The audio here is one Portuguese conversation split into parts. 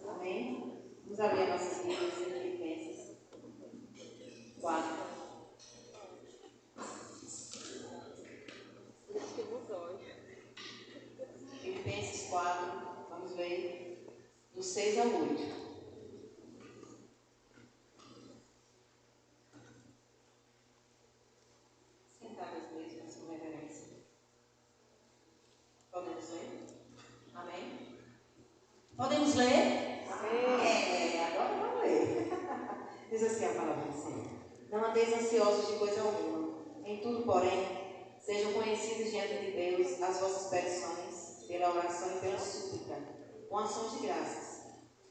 Amém? Vamos abrir as nossas Bíblias em Filipenses 4. Filipenses 4, vamos ler do 6 ao 8. Sentadas mesmo, com reverência. Podemos ler? Amém? Podemos ler? Amém. Agora vamos ler. Diz assim a palavra do Senhor: não andeis ansiosos de coisa alguma. Em tudo, porém, sejam conhecidos diante de Deus as vossas petições, pela oração e pela súplica, com ações de graças.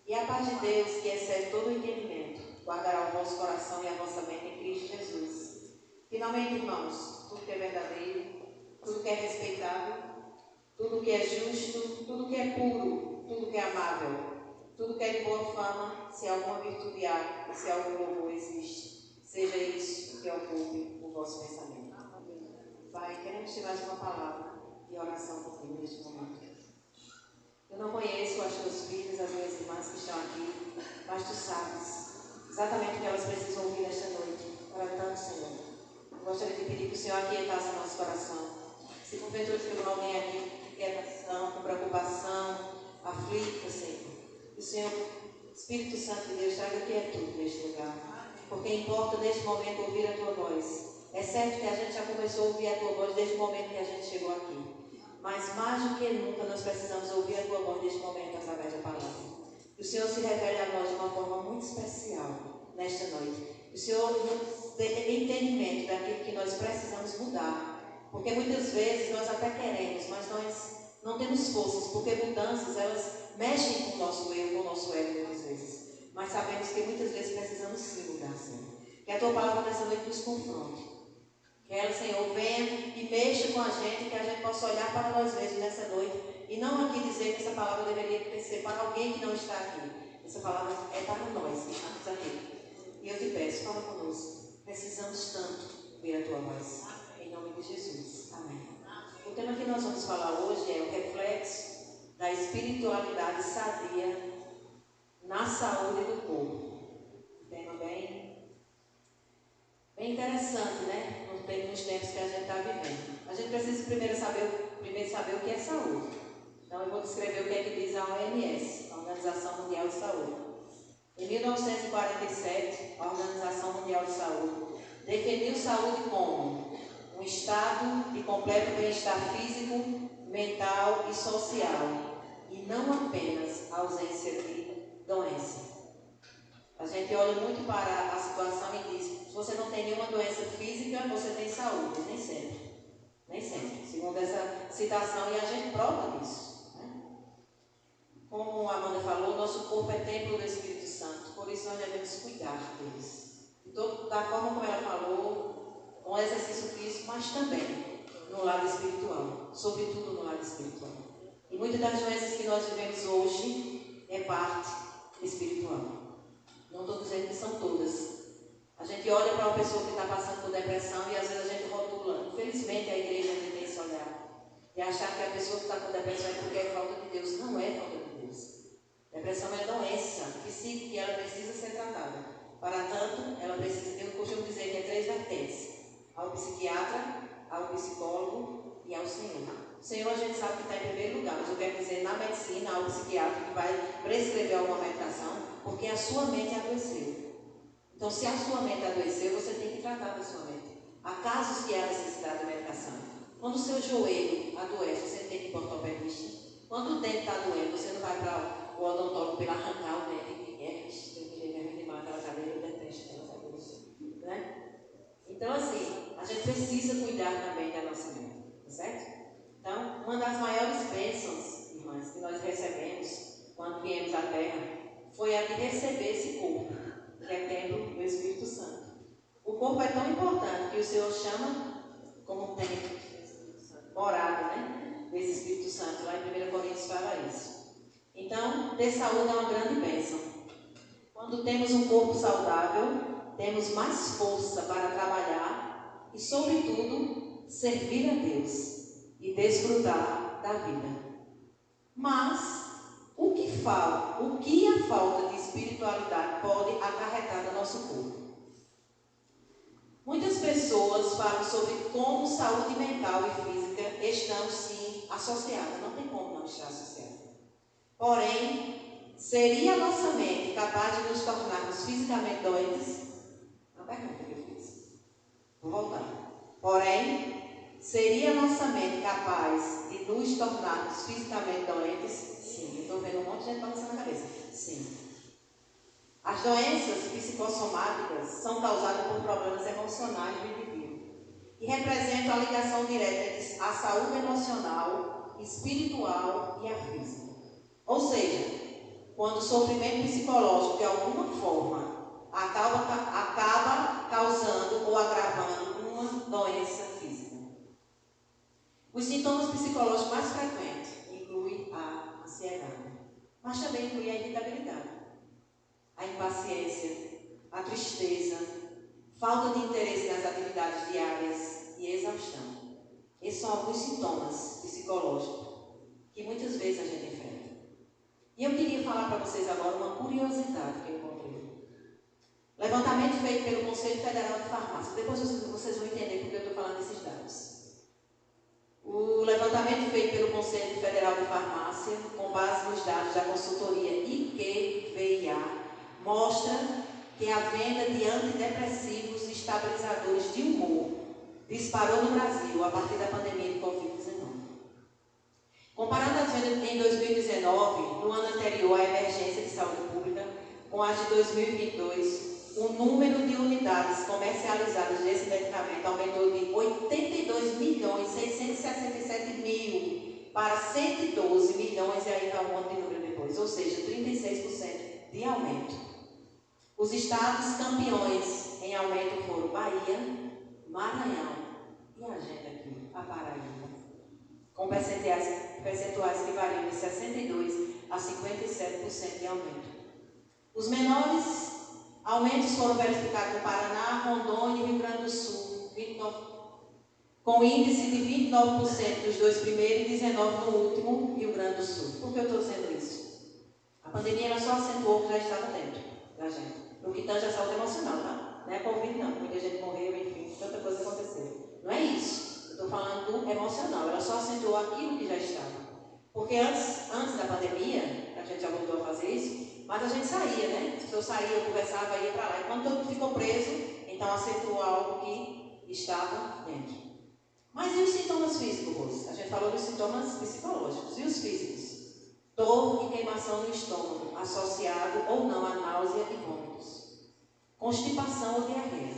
E a paz de Deus, que excede todo o entendimento, guardará o vosso coração e a vossa mente em Cristo Jesus. Finalmente, irmãos, tudo que é verdadeiro, tudo que é respeitável, tudo que é justo, tudo que é puro, tudo que é amável, tudo que é de boa fama, se alguma virtude há, se algum louvor existe, seja isso que ocupe o vosso pensamento. Pai, queremos ter mais uma palavra de oração contigo neste momento. Eu não conheço as tuas filhas, as minhas irmãs que estão aqui, mas tu sabes exatamente o que elas precisam ouvir nesta noite. Para tanto, Senhor, eu gostaria de pedir que o Senhor aquietasse o nosso coração. Se porventura chegou alguém aqui com inquietação, com preocupação, aflita, Senhor, que o Senhor, Espírito Santo de Deus, traga quietude neste lugar. Porque importa neste momento ouvir a tua voz. É certo que a gente já começou a ouvir a tua voz desde o momento que a gente chegou aqui. Mas mais do que nunca nós precisamos ouvir a tua voz neste momento através da palavra. Que o Senhor se revele a nós de uma forma muito especial nesta noite. Que o Senhor nos dê entendimento daquilo que nós precisamos mudar. Porque muitas vezes nós até queremos, mas nós não temos forças. Porque mudanças, elas mexem com o nosso eu, com o nosso ego muitas vezes. Mas sabemos que muitas vezes precisamos sim mudar, Senhor. Que a tua palavra nessa noite nos confronte. Que ela, Senhor, venha e mexa com a gente, que a gente possa olhar para nós mesmos nessa noite e não aqui dizer que essa palavra deveria ser para alguém que não está aqui. Essa palavra é para nós que estamos aqui. E eu te peço, fala conosco. Precisamos tanto ver a tua voz. Em nome de Jesus. Amém. O tema que nós vamos falar hoje é o reflexo da espiritualidade sadia na saúde do corpo. Um tema bem interessante, né? Nos tempos que a gente está vivendo. A gente precisa primeiro saber o que é saúde. Então eu vou descrever o que é que diz a OMS, a Organização Mundial de Saúde. Em 1947, a Organização Mundial de Saúde definiu saúde como um estado de completo bem-estar físico, mental e social, e não apenas a ausência de doença. A gente olha muito para a situação e diz: se você não tem nenhuma doença física, você tem saúde. Nem sempre. Nem sempre. Segundo essa citação, e a gente prova disso. Né? Como a Amanda falou, nosso corpo é templo do Espírito Santo. Por isso nós devemos cuidar deles. Da forma como ela falou, com exercício físico, mas também no lado espiritual. Sobretudo no lado espiritual. E muitas das doenças que nós vivemos hoje é parte espiritual. Não estou dizendo que são todas. A gente olha para uma pessoa que está passando por depressão e às vezes a gente rotula. Infelizmente a igreja tem esse olhar. E achar que a pessoa que está com depressão é porque é falta de Deus. Não é falta de Deus. Depressão é doença psíquica e ela precisa ser tratada. Para tanto, ela precisa, eu costumo dizer que é 3 vertentes. Ao psiquiatra, ao psicólogo e ao Senhor. O Senhor a gente sabe que está em primeiro lugar, mas eu quero dizer na medicina, ao psiquiatra que vai prescrever alguma medicação, porque a sua mente adoeceu. Então, se a sua mente adoeceu, você tem que tratar da sua mente. Há casos que há necessidade de medicação. Quando o seu joelho adoece, você tem que ir para o ortopedista. Quando o dente está doendo, você não vai para o odontólogo para arrancar o dente. Tem que matar a cadeira, eu detesto ela, sabe isso? Né? Então, assim, a gente precisa cuidar também da nossa mente. Tá certo? Então, uma das maiores bênçãos, irmãs, que nós recebemos quando viemos à Terra, foi a de receber esse corpo, que é templo do Espírito Santo. O corpo é tão importante que o Senhor chama como templo morada, né? Desse Espírito Santo. Lá em 1 Coríntios fala isso. Então, ter saúde é uma grande bênção. Quando temos um corpo saudável, temos mais força para trabalhar e, sobretudo, servir a Deus e desfrutar da vida. Mas, o que o que a falta de espiritualidade pode acarretar no nosso corpo. Muitas pessoas falam sobre como saúde mental e física estão sim associadas. Não tem como não estar associada. Porém, seria a nossa mente capaz de nos tornarmos fisicamente doentes? Uma pergunta que eu fiz. Vou voltar. Porém, seria a nossa mente capaz de nos tornarmos fisicamente doentes? Sim. Eu estou vendo um monte de gente balançando a cabeça. Sim. As doenças psicossomáticas são causadas por problemas emocionais do indivíduo e representam a ligação direta entre a saúde emocional, espiritual e a física. Ou seja, quando o sofrimento psicológico de alguma forma acaba causando ou agravando uma doença física. Os sintomas psicológicos mais frequentes incluem a ansiedade, mas também inclui a irritabilidade, a impaciência, a tristeza, falta de interesse nas atividades diárias e exaustão. Esses são alguns sintomas psicológicos que muitas vezes a gente enfrenta. E eu queria falar para vocês agora uma curiosidade que eu encontrei. Levantamento feito pelo Conselho Federal de Farmácia. Depois vocês vão entender porque eu estou falando desses dados. O levantamento feito pelo Conselho Federal de Farmácia, com base nos dados da consultoria IQVIA, mostra que a venda de antidepressivos e estabilizadores de humor disparou no Brasil a partir da pandemia de Covid-19. Comparando as vendas em 2019, no ano anterior à emergência de saúde pública, com as de 2022, o número de unidades comercializadas desse medicamento aumentou de 82.667.000 para 112 milhões e aí vai um monte de número depois, ou seja, 36% de aumento. Os estados campeões em aumento foram Bahia, Maranhão e a gente aqui, a Paraíba, com percentuais que variam de 62% a 57% de aumento. Os menores aumentos foram verificados no Paraná, Rondônia e Rio Grande do Sul, 29%, com índice de 29% dos dois primeiros e 19% no último, Rio Grande do Sul. Por que eu estou dizendo isso? A pandemia ela só acentuou o que já estava dentro da gente. No que tange a saúde emocional, tá? Não é Covid não, muita gente morreu, enfim, tanta coisa aconteceu. Não é isso. Eu estou falando do emocional, ela só acentuou aquilo que já estava. Porque antes da pandemia, a gente já voltou a fazer isso, mas a gente saía, né? Se eu saía, eu conversava, ia para lá. E quando todo mundo ficou preso, então acentuou algo que estava dentro. Mas e os sintomas físicos, Rose? A gente falou dos sintomas psicológicos. E os físicos? Dor e queimação no estômago, associado ou não a náusea e vômitos. Constipação ou diarreia.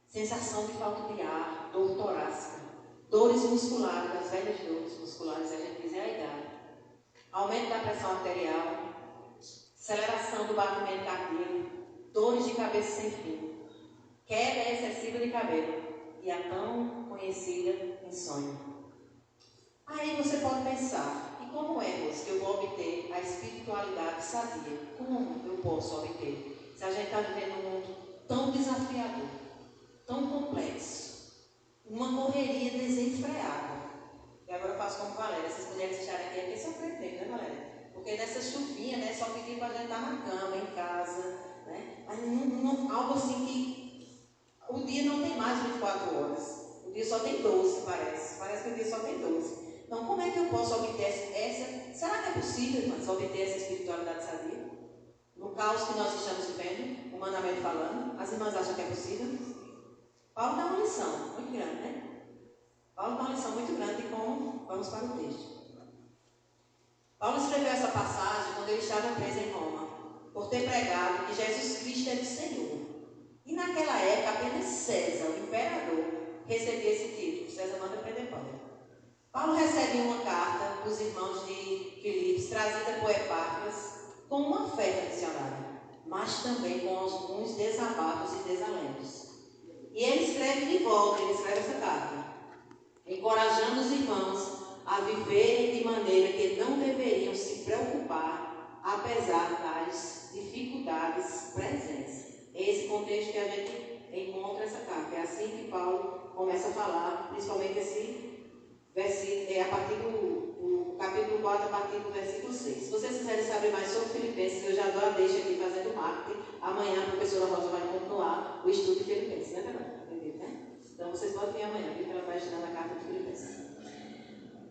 Sensação de falta de ar, dor torácica. Dores musculares, as velhas dores musculares, a gente diz é a idade. Aumento da pressão arterial. Aceleração do batimento cardíaco. Dores de cabeça sem fim. Queda excessiva de cabelo. E a tão conhecida insônia. Aí você pode pensar, e como é, Rose, que eu vou obter a espiritualidade sadia? Como eu posso obter? Se a gente está vivendo um mundo tão desafiador, tão complexo, uma correria desenfreada. E agora eu faço como Valéria, essas mulheres estarem aqui é porque sofreram tempo, né, Valéria? Porque nessa chuvinha, né, só pedir para a gente estar na cama, em casa, né? Mas algo assim que o dia não tem mais 24 horas. O dia só tem 12, parece. Parece que o dia só tem 12. Então, como é que eu posso obter essa... Será que é possível, irmãs, obter essa espiritualidade sadia? No caos que nós estamos vivendo, humanamente falando, as irmãs acham que é possível? Paulo dá uma lição muito grande, né? Paulo dá uma lição muito grande de como... Vamos para o texto. Paulo escreveu essa passagem quando ele estava preso em Roma, por ter pregado que Jesus Cristo é o Senhor. E naquela época, apenas César, o imperador, recebia esse título. César manda prender Paulo. Paulo recebe uma carta dos irmãos de Filipos, trazida por Epáfras, com uma oferta missionária, mas também com alguns desabafos e desalentos. E ele escreve de volta, ele escreve essa carta, encorajando os irmãos a viverem de maneira que não deveriam se preocupar, apesar das dificuldades presentes. É esse contexto que a gente encontra essa carta. É assim que Paulo começa a falar, principalmente esse versículo, a partir do o capítulo 4, a partir do versículo 6. Se vocês quiserem saber mais sobre Filipenses, eu já dou a deixa aqui fazendo marketing. Amanhã a professora Rosa vai continuar o estudo de Filipenses, né, Fernanda? Acredito, né? Então vocês podem vir amanhã, viu? Que ela vai estudar a carta de Filipenses.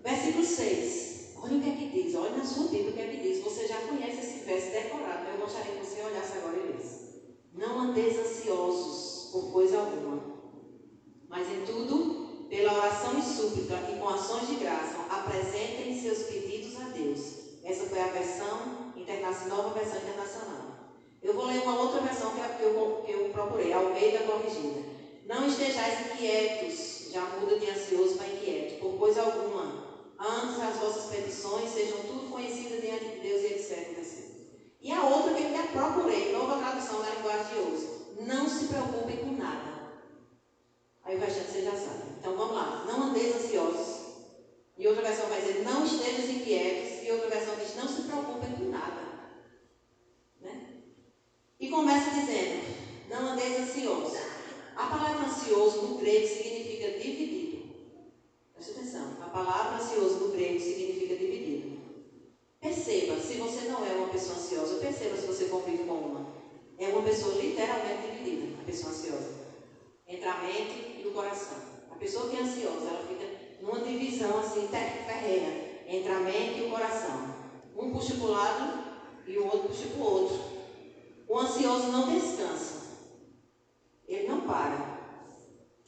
Versículo 6. Olha o que é que diz, olha na sua Bíblia o que é que diz. Você já conhece esse verso decorado, mas eu gostaria que você olhasse agora e lesse. Não andeis ansiosos por coisa alguma, mas em tudo, pela oração e súplica e com ações de graça, apresentem seus pedidos a Deus. Essa foi a versão nova versão internacional. Eu vou ler uma outra versão que eu procurei, Almeida corrigida. Não estejais inquietos, já muda de ansioso para inquieto, por coisa alguma. Antes as vossas petições sejam tudo conhecidas diante de Deus e etc. E a outra que eu ainda procurei, nova tradução na linguagem de hoje. Não se preocupem com nada. Aí o restante você já sabe. Então vamos lá. Não andeis ansiosos. E outra versão vai dizer, não estejam inquietos. E outra versão diz, não se preocupem com nada. Né? E começa dizendo, não andeis ansiosos. A palavra ansioso no grego significa dividido. Presta atenção. A palavra ansioso no grego significa dividido. Perceba, se você não é uma pessoa ansiosa, perceba se você convive com uma. É uma pessoa literalmente dividida, a pessoa ansiosa. Entre a mente e o coração. A pessoa que é ansiosa, ela fica numa divisão assim, ferrenha, entre a mente e o coração. Um puxa para o lado e o outro puxa para o outro. O ansioso não descansa. Ele não para.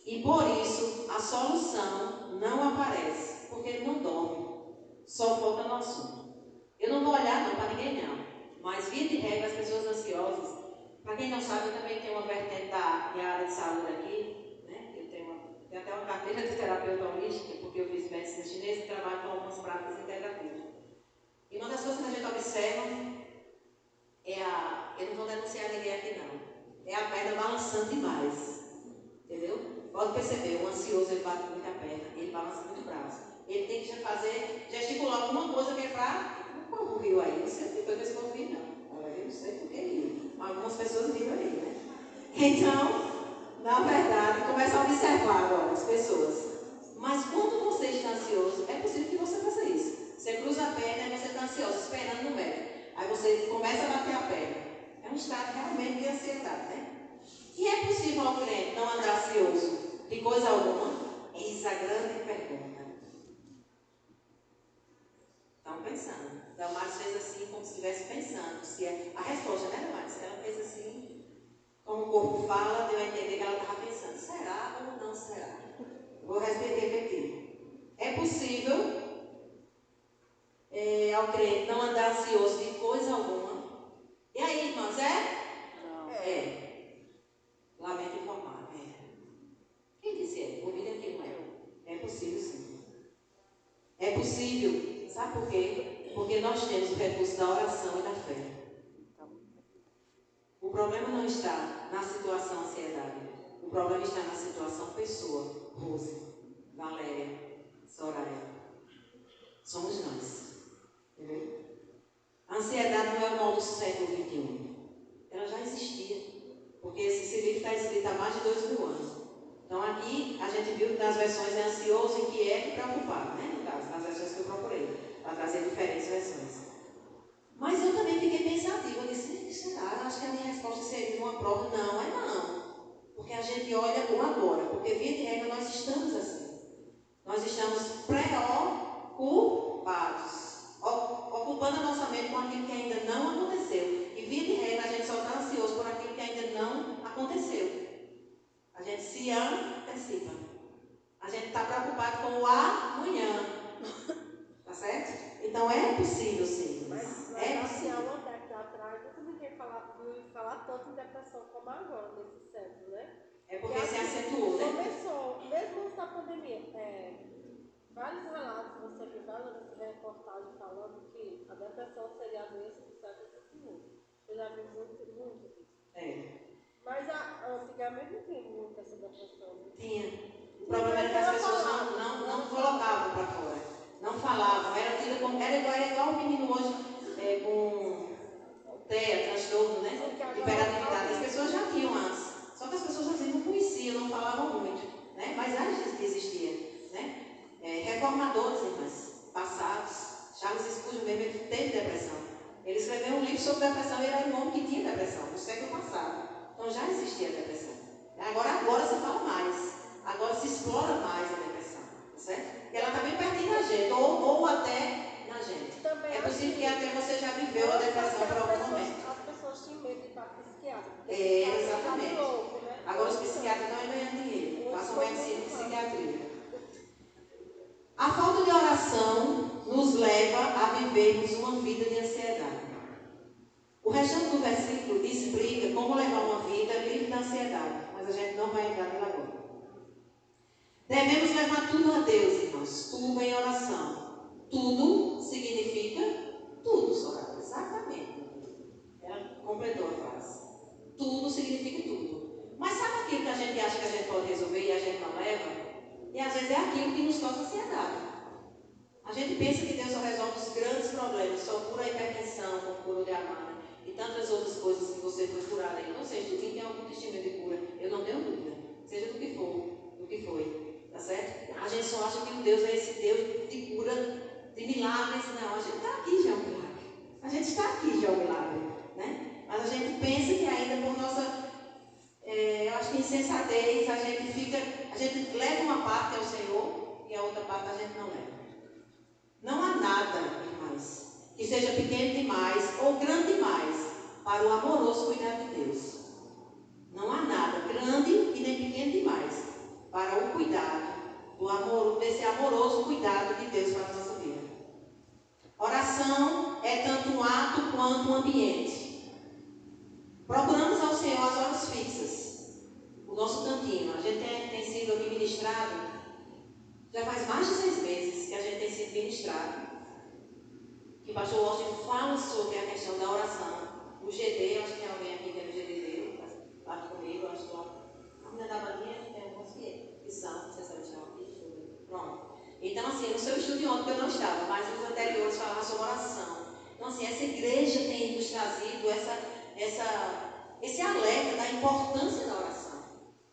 E por isso, a solução não aparece, porque ele não dorme. Só foca no assunto. Eu não vou olhar não para ninguém não. Mas via de regra, as pessoas ansiosas, para quem não sabe, eu também tenho uma vertente da área de saúde aqui, né? Eu tenho até uma carteira de terapeuta holística, porque eu fiz medicina chinesa e trabalho com algumas práticas integrativas. E uma das coisas que a gente observa eu não vou denunciar ninguém aqui não, é a perna balançando demais, entendeu? Pode perceber, o ansioso ele bate muito a perna, ele balança muito o braço. Ele tem que gesticular alguma coisa que é para... O povo riu aí, não sei o que esse povo riu não. Eu não sei por que riu. Algumas pessoas riram aí, né? Então, na verdade, começa a observar agora as pessoas. Mas quando você está ansioso, é possível que você faça isso. Você cruza a perna e você está ansioso, esperando no médico. Aí você começa a bater a perna. É um estado realmente de ansiedade, né? E é possível ao crente não andar ansioso de coisa alguma? Eis a grande pergunta. Estão pensando. Damares fez assim, como se estivesse pensando. Se a resposta, né, Damares? Ela fez assim, como o corpo fala, deu a entender que ela estava pensando, será ou não será? Vou repetir. É possível ao crente não andar ansioso de coisa alguma? E aí, irmãos, Não. Lamento informar, Quem disse Ouviram aqui, não é? É possível, sim. É possível. Sabe por quê? Porque nós temos o recurso da oração e da fé. O problema não está na situação ansiedade. O problema está na situação pessoa. Rose, Valéria, Soraya. Somos nós. Entendeu? A ansiedade não é o mal do século XXI. Ela já existia. Porque esse livro está escrito há mais de 2000 anos. Então aqui a gente viu que nas versões é ansioso, inquieto e preocupado, né? No caso, nas versões que eu procurei, para trazer diferentes versões. Mas eu também fiquei pensativa, eu disse, será? Acho que a minha resposta seria uma prova. Não, é não. Porque a gente olha o agora, porque via de regra nós estamos assim. Nós estamos preocupados, ocupando a nossa mente com aquilo que ainda não aconteceu. E via de regra a gente só está ansioso por aquilo que ainda não aconteceu. A gente se antecipa. A gente está preocupado com o amanhã. Tá certo? Então é possível, sim. Mas é possível. Há uma década atrás, nunca ninguém falar tanto em depressão como agora, nesse século, né? É porque se acentuou, né? Começou, mesmo antes da pandemia, vários relatos, você viu várias reportagens falando que a depressão seria a doença do século XXI. Eu já vi muito disso. Mas antigamente não tinha muito essa depressão. Tinha. O problema era que as pessoas não colocavam para fora. Não falavam. Era igual o menino hoje com TEA, transtorno, né? Hiperatividade. As pessoas já tinham antes. Só que as pessoas às vezes não conheciam, não falavam muito. Né? Mas antes que existia. Né? Reformadores, irmãs, passados. depressão, ele era um homem que tinha depressão no século passado. Então já existia a depressão. Agora se fala mais. Agora se explora mais a depressão. Tá certo? E ela está bem pertinho da gente, ou até na gente. Também é possível que até você já viveu a depressão por algum momento. As pessoas tinham medo de estar psiquiatra. Exatamente. Louco, né? Agora os psiquiatras estão ganhando dinheiro. Façam medicina e psiquiatria. A falta de oração nos leva a vivermos uma vida de ansiedade. O restante do versículo explica como levar uma vida livre da ansiedade, mas a gente não vai entrar nela agora. Devemos levar tudo a Deus, irmãos, tudo em oração. Tudo significa tudo, Soraya, exatamente. Ela completou a frase. Tudo significa tudo. Mas sabe aquilo que a gente acha que a gente pode resolver e a gente não leva? E às vezes é aquilo que nos causa ansiedade. A gente pensa que Deus só resolve os grandes problemas, só cura a hipertensão, como cura o diabetes e tantas outras coisas que você foi curada aí. Não sei, quem tem algum testemunho de cura, eu não tenho dúvida, seja do que for, do que foi, tá certo? A gente só acha que o Deus é esse Deus de cura, de milagres. Não, a gente está aqui já é um milagre. A gente está aqui já é um milagre, né? Mas a gente pensa que ainda por nossa, eu acho que insensatez, a gente leva uma parte ao Senhor e a outra parte a gente não leva. Não há nada, irmãs, que seja pequeno demais ou grande demais para o amoroso cuidado de Deus. Não há nada grande e nem pequeno demais para o cuidado, desse amoroso cuidado de Deus para a nossa vida. Oração é tanto um ato quanto um ambiente. Procuramos ao Senhor as horas fixas, o nosso cantinho. A gente tem sido aqui ministrado. Já faz mais de 6 meses que a gente tem sido ministrado. Que o pastor Washington fala sobre a questão da oração. O GD, acho que tem alguém aqui que é do GD dele, está comigo, acho que a menina da bandinha tem alguns que são, não sei se ela chama aqui, pronto. Então, assim, no seu estudo de ontem eu não estava, mas os anteriores falavam sobre oração. Então, assim, essa igreja tem nos trazido esse alerta da importância da oração.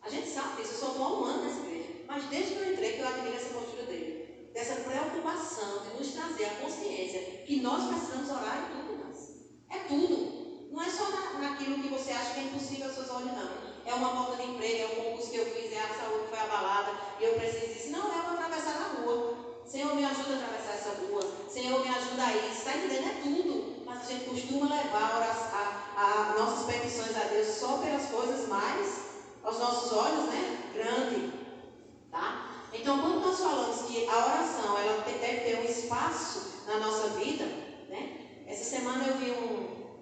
A gente sabe disso, eu só estou há um ano nessa igreja. Mas desde que eu entrei, que eu admiro essa postura dele, dessa preocupação de nos trazer a consciência que nós precisamos orar em tudo, mas é tudo. Não é só naquilo que você acha que é impossível as suas olhos, não. É uma falta de emprego, é um concurso que eu fiz, é a saúde que foi abalada e eu preciso disso. Não, é eu atravessar na rua. Senhor, me ajuda a atravessar essa rua. Senhor, me ajuda a isso. Está entendendo? É tudo. Mas a gente costuma levar a nossas petições a Deus só pelas coisas mais, aos nossos olhos, né? Grande. Tá? Então, quando nós falamos que a oração ela deve ter um espaço na nossa vida, né? Essa semana eu vi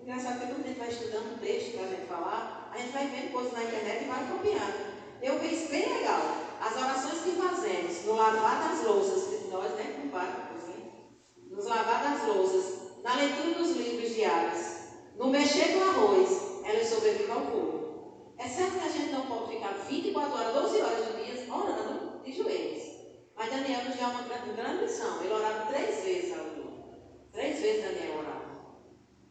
engraçado que quando a gente vai estudando um texto para a gente falar, a gente vai vendo coisas na internet e vai copiando. Eu vi isso bem legal. As orações que fazemos no lavar das louças, nós, né, com vários, nos lavar das louças, na leitura dos livros diários, no mexer do arroz, elas sobrevivem ao fogo. É certo que a gente não pode ficar 24 horas, 12 horas do dia orando de joelhos. Mas Daniel nos deu uma grande missão. Ele orava 3 vezes ao dia. 3 vezes Daniel orava.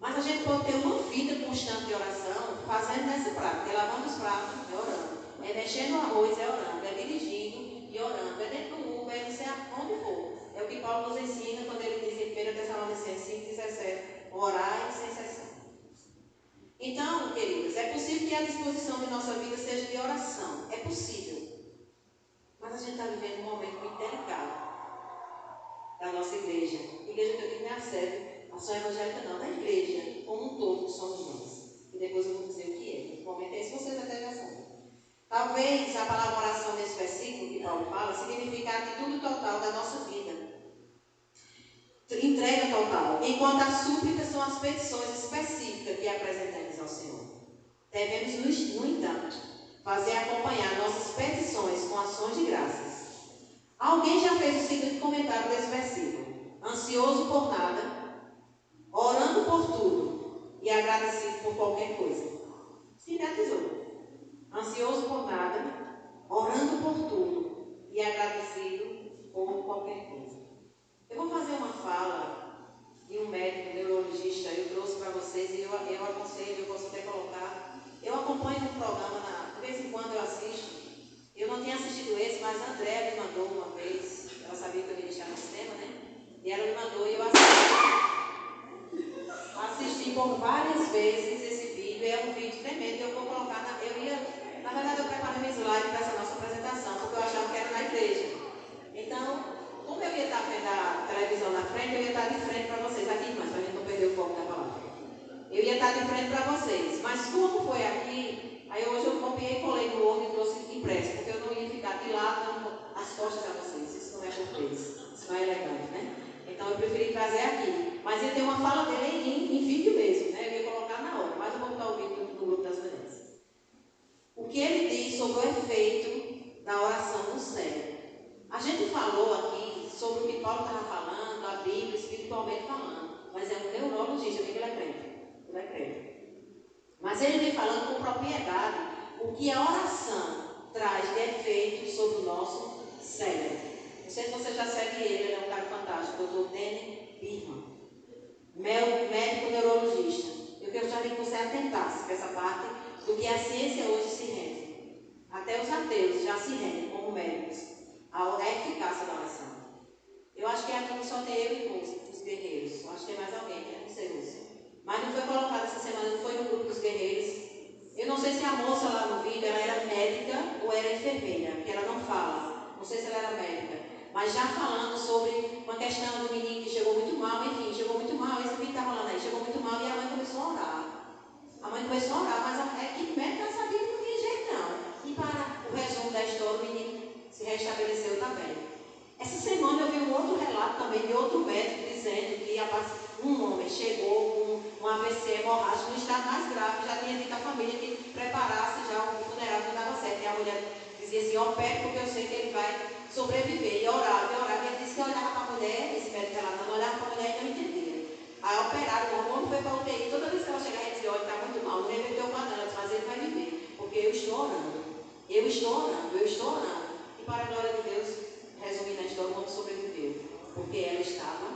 Mas a gente pode ter uma vida constante de oração, fazendo nessa prática. É lavando os pratos, é orando. É mexendo no arroz, é orando. É dirigindo e orando. É dentro do Uber, é não sei onde for. É o que Paulo nos ensina quando ele diz em 1 Tessalonicenses 5,17, orai sem cessar. Então, queridas, é possível que a disposição de nossa vida seja de oração. É possível. Mas a gente está vivendo um momento muito delicado da nossa igreja. Igreja que eu digo não é a sede, ação evangélica não, da igreja, como um todo que somos nós. E depois eu vou dizer o que é. No momento é isso, vocês até já sabem. Talvez a palavra oração nesse versículo que Paulo fala signifique a atitude total da nossa vida. Entrega total. Enquanto as súplicas são as petições específicas que apresentamos ao Senhor. Devemos, no entanto, fazer acompanhar nossas petições com ações de graças. Alguém já fez o seguinte comentário desse versículo: ansioso por nada, orando por tudo e agradecido por qualquer coisa. Sintetizou. Ansioso por nada, orando por tudo e agradecido por qualquer coisa. Eu vou fazer uma fala de um médico neurologista, eu trouxe para vocês e eu aconselho, eu posso até colocar. Eu acompanho um programa, de vez em quando eu assisto. Eu não tinha assistido esse, mas a Andréa me mandou uma vez. Ela sabia que eu ia deixar no cinema, né? E ela me mandou e eu assisti por várias vezes esse vídeo, é um vídeo tremendo, eu vou colocar, na verdade eu preparei um slide para essa nossa apresentação, porque eu achava que era na igreja. Então, como eu ia estar vendo a televisão na frente, eu ia estar de frente para vocês, aqui, mas para a gente não perder o foco da palavra. Eu ia estar de frente para vocês, mas como foi aqui, aí hoje eu copiei, colei no Word e trouxe impresso, porque eu não ia ficar de lado dando as costas a vocês, isso não é cortês, isso não é elegante, né? Então eu preferi trazer aqui, mas ele tem uma fala dele em vídeo mesmo, né? Eu ia colocar na hora, mas eu vou botar o vídeo no grupo das mulheres. O que ele diz sobre o efeito da oração no cérebro. A gente falou aqui sobre o que Paulo estava falando, a Bíblia, espiritualmente falando, mas é um neurologista, que ele é crente. Ele é crente. Mas ele vem falando com propriedade o que a oração traz de efeito sobre o nosso cérebro. Não sei se você já segue ele é um cara fantástico, o Dr. Danny Birman, médico neurologista. Eu gostaria que você atentasse para essa parte do que a ciência hoje se rende. Até os ateus já se rendem como médicos à eficácia da oração. Eu acho que aqui só tem eu e os guerreiros. Eu acho que tem mais alguém, né? Não sei isso. Mas não foi colocado essa semana, não foi no grupo dos guerreiros. Eu não sei se a moça lá no vídeo ela era médica ou era enfermeira, porque ela não fala. Não sei se ela era médica. Mas já falando sobre uma questão do menino que chegou muito mal, enfim, chegou muito mal, esse vídeo está rolando aí, chegou muito mal e a mãe começou a orar. A mãe começou a orar, mas a equipe médica sabia que não tinha jeito não. E para o resumo da história, o menino se restabeleceu também. Essa semana eu vi um outro relato também de outro médico dizendo que um homem chegou com um AVC hemorrágico no estado mais grave, já tinha dito à família que preparasse já o funeral que não dava certo. E a mulher dizia assim, opere porque eu sei que ele vai sobreviver. E orava, e ele disse que olhava para a mulher, esse médico relato, não olhava para a mulher e não entendia. Aí operaram, o homem foi para a UTI, toda vez que ela chegava, ele dizia, olha, está muito mal, não reverteu para ela, mas ele vai viver, porque eu estou orando. Eu estou orando, eu estou orando. E para a glória de Deus, resumindo a história, o homem sobreviveu. Porque ela estava,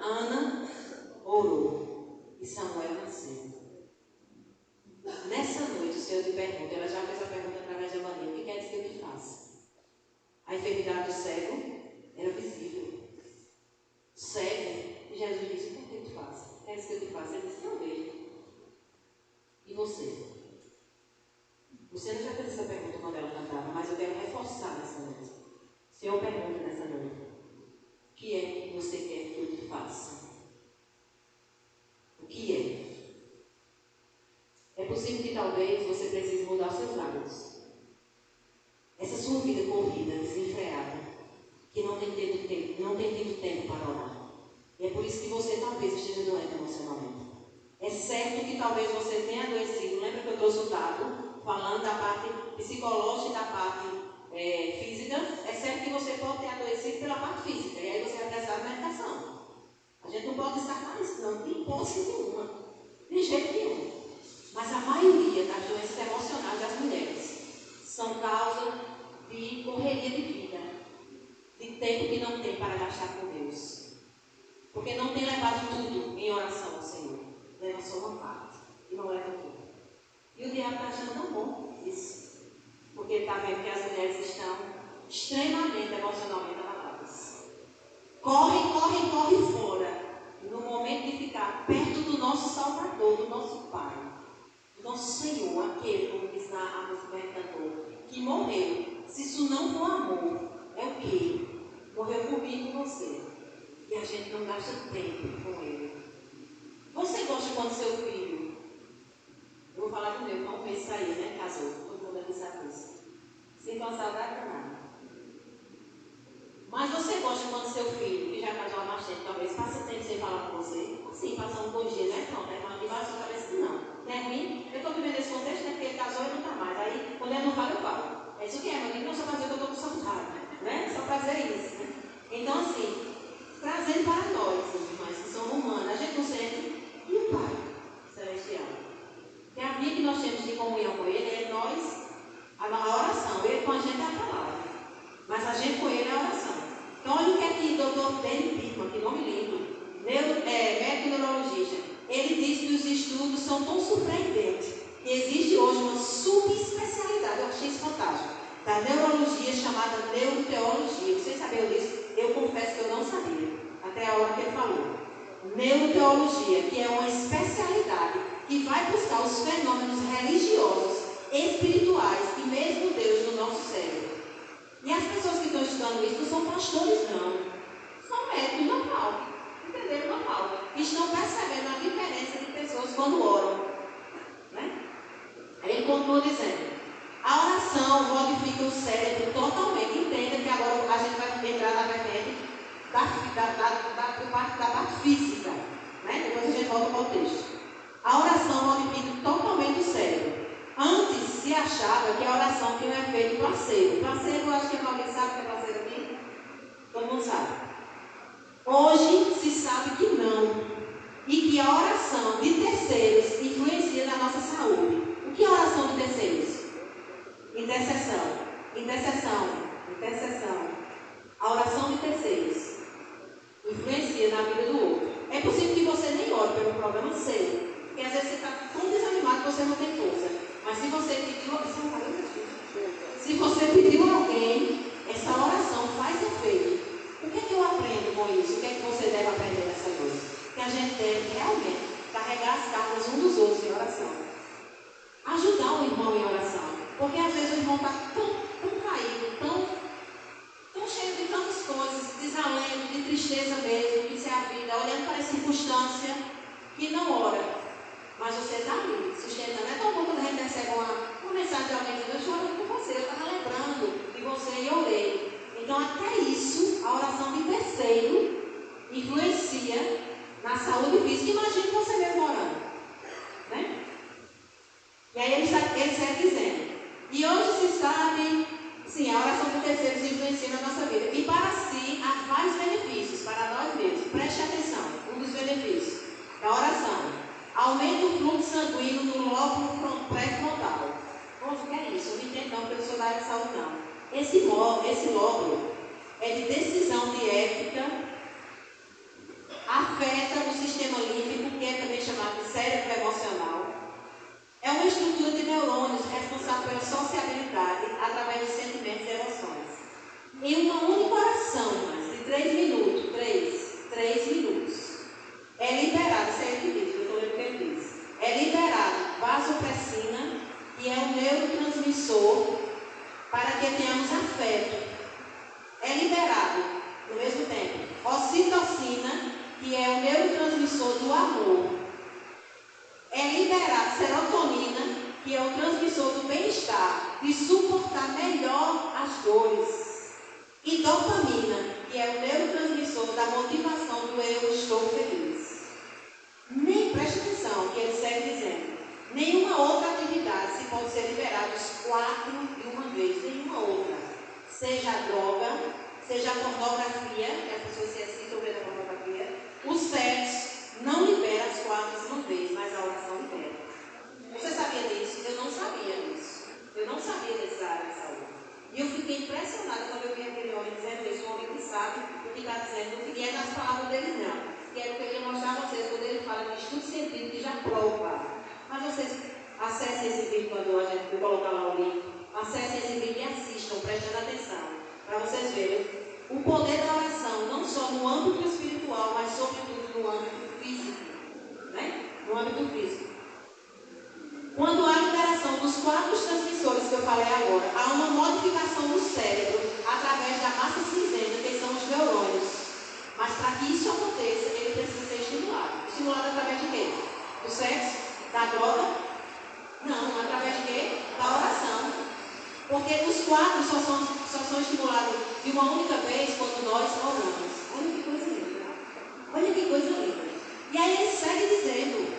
Ana orou. E Samuel nasceu. Nessa noite, o Senhor te pergunta, ela já fez a pergunta através da mania, o que quer dizer que eu te faça? A enfermidade do cego era visível. Cego, e Jesus disse, o que eu te faço? Quer dizer que eu te faço? Ele disse, eu vejo. E você? Você não já fez essa pergunta quando ela cantava, mas eu quero reforçar nessa noite. Se eu pergunto nessa noite, o que é que você quer que eu te faça? O que é? É possível que talvez você precise mudar os seus hábitos. Essa sua vida corrida, desenfreada, que não tem tido tempo para orar. E é por isso que você talvez esteja doente emocionalmente. É certo que talvez você tenha adoecido. Lembra que eu trouxe o dado falando da parte psicológica e da parte física? É certo que você pode ter adoecido pela parte física. E aí você vai precisar de medicação. A gente não pode descartar isso, não. De hipótese nenhuma. De jeito nenhum. Mas a maioria das doenças emocionais das mulheres são causa de correria de vida, de tempo que não tem para gastar com Deus. Porque não tem levado tudo em oração ao Senhor. Leva só uma parte e não leva tudo. E o diabo está achando tão bom isso. Porque ele está vendo que as mulheres estão extremamente emocionalmente abaladas. Corre fora. No momento de ficar perto do nosso Salvador, do nosso Pai. Nosso Senhor, aquele, como diz na música que cantou, que morreu. Se isso não for amor, é o quê? Morreu comigo e com você. E a gente não gasta tempo com ele. Você gosta quando seu filho, eu vou falar do meu, não fez sair, né? Casou, todo mundo aqui sabe isso. Sem uma saudade danada. Mas você gosta quando seu filho, que já casou há mais tempo, talvez passa tempo sem falar com você? Assim, passar um bom dia, né? Pronto, é uma debaixo da cabeça que não. Não é ruim? Eu estou vivendo esse contexto, né? Porque ele casou e não está mais. Aí, quando ele não fala, eu falo. É isso que é, mas não só para dizer que eu estou com saudade, né? Só para dizer isso. Né? Então, assim, trazendo para nós, irmãs, que são humanas, a gente não sente. E o Pai Celestial? Que a vida que nós temos de comunhão com Ele é nós, a oração. Ele com a gente é a palavra. Mas a gente com Ele é a oração. Então, olha o que é que o Dr. Danny Birman, que nome lindo, médico neurologista, ele diz que os estudos são tão surpreendentes que existe hoje uma subespecialidade, eu achei isso fantástico, da neurologia chamada neuroteologia. Vocês sabiam disso? Eu confesso que eu não sabia. até a hora que ele falou. Neuroteologia, que é uma especialidade que vai buscar os fenômenos religiosos, espirituais e mesmo Deus no nosso cérebro. E as pessoas que estão estudando isso não são pastores, não. São médicos normal. Entenderam? Normal. Estão percebendo a diferença de pessoas quando oram. Né? Aí ele continua dizendo: a oração modifica o cérebro totalmente. Entenda que agora a gente vai entrar na vertente da parte física. Né? Depois a gente volta para o texto. A oração modifica totalmente o cérebro. Antes se achava que a oração tinha um efeito placebo. Placebo, eu acho que alguém sabe o que é placebo aqui? Todo mundo sabe. Hoje se sabe que não. E que a oração de terceiros influencia na nossa saúde. O que é oração de terceiros? Intercessão. A oração de terceiros influencia na vida do outro. É possível que você nem ore pelo problema seu. Porque às vezes você está tão desanimado que você não tem força. Mas se você pediu a alguém, essa oração faz efeito. O que é que eu aprendo com isso? O que é que você deve aprender nessa noite? Que a gente deve realmente carregar as cargas uns dos outros em oração. Ajudar o irmão em oração. Porque às vezes o irmão está tão caído, tão cheio de tantas coisas, desalento, de tristeza mesmo, que isso é a vida, olhando para a circunstância, que não ora. Mas você está ali, sustentando. É tão bom quando a gente recebe uma mensagem de alguém dizendo: eu estou orando por você, eu estava lembrando de você e orei. Então, até isso, a oração de terceiro influencia na saúde física. Imagine você mesmo orando. Né? E aí ele segue dizendo: e hoje se sabe, sim, a oração de terceiros influencia na nossa vida. E para si há vários benefícios para nós mesmos. Preste atenção, um dos benefícios da oração: aumenta o fluxo sanguíneo no lóbulo pré-frontal. O que é isso? Eu não entendo não, porque eu sou da área de saúde não. Esse lóbulo é de decisão de ética, afeta o sistema límbico, que é também chamado de cérebro emocional. É uma estrutura de neurônios responsável pela sociabilidade através de sentimentos e emoções. Em uma única oração, de 3 minutos, 3 minutos, é liberado, isso é ele que diz, eu estou lendo o que ele diz. É liberado vasopressina, que é um neurotransmissor para que tenhamos afeto. É liberado, no mesmo tempo, ocitocina, que é o neurotransmissor do amor. É liberado serotonina, que é o transmissor do bem-estar, de suportar melhor as dores. E dopamina, que é o neurotransmissor da motivação do eu estou feliz. Nem preste atenção, que ele segue dizendo: nenhuma outra atividade se pode ser liberada os 4 de uma vez, nenhuma outra. Seja a droga, seja a pornografia, que as pessoas se excitam vendo a pornografia, o sexo não libera as 4 de uma vez, mas a oração libera. Você sabia disso? Eu não sabia disso. Eu não sabia dessa área de saúde. E eu fiquei impressionada quando eu vi aquele homem dizendo isso, um homem que sabe o que está dizendo, e é das palavras dele não. Que é o que eu queria mostrar a vocês, quando ele fala de estudo científico que já prova. Mas vocês acessem esse vídeo quando a gente colocar lá o link. Acessem esse vídeo e assistam, prestando atenção, para vocês verem o poder da oração, não só no âmbito espiritual, mas sobretudo no âmbito físico. Né? No âmbito físico. Quando há liberação dos 4 transmissores que eu falei agora, há uma modificação do cérebro através da massa cinzenta, que são os neurônios. Mas para que isso aconteça, ele precisa ser estimulado. Estimulado através de quê? Do sexo? Da droga? Não, através de quê? Da oração. Porque os 4 só são estimulados de uma única vez quando nós oramos. Olha que coisa linda. Olha que coisa linda. E aí ele segue dizendo,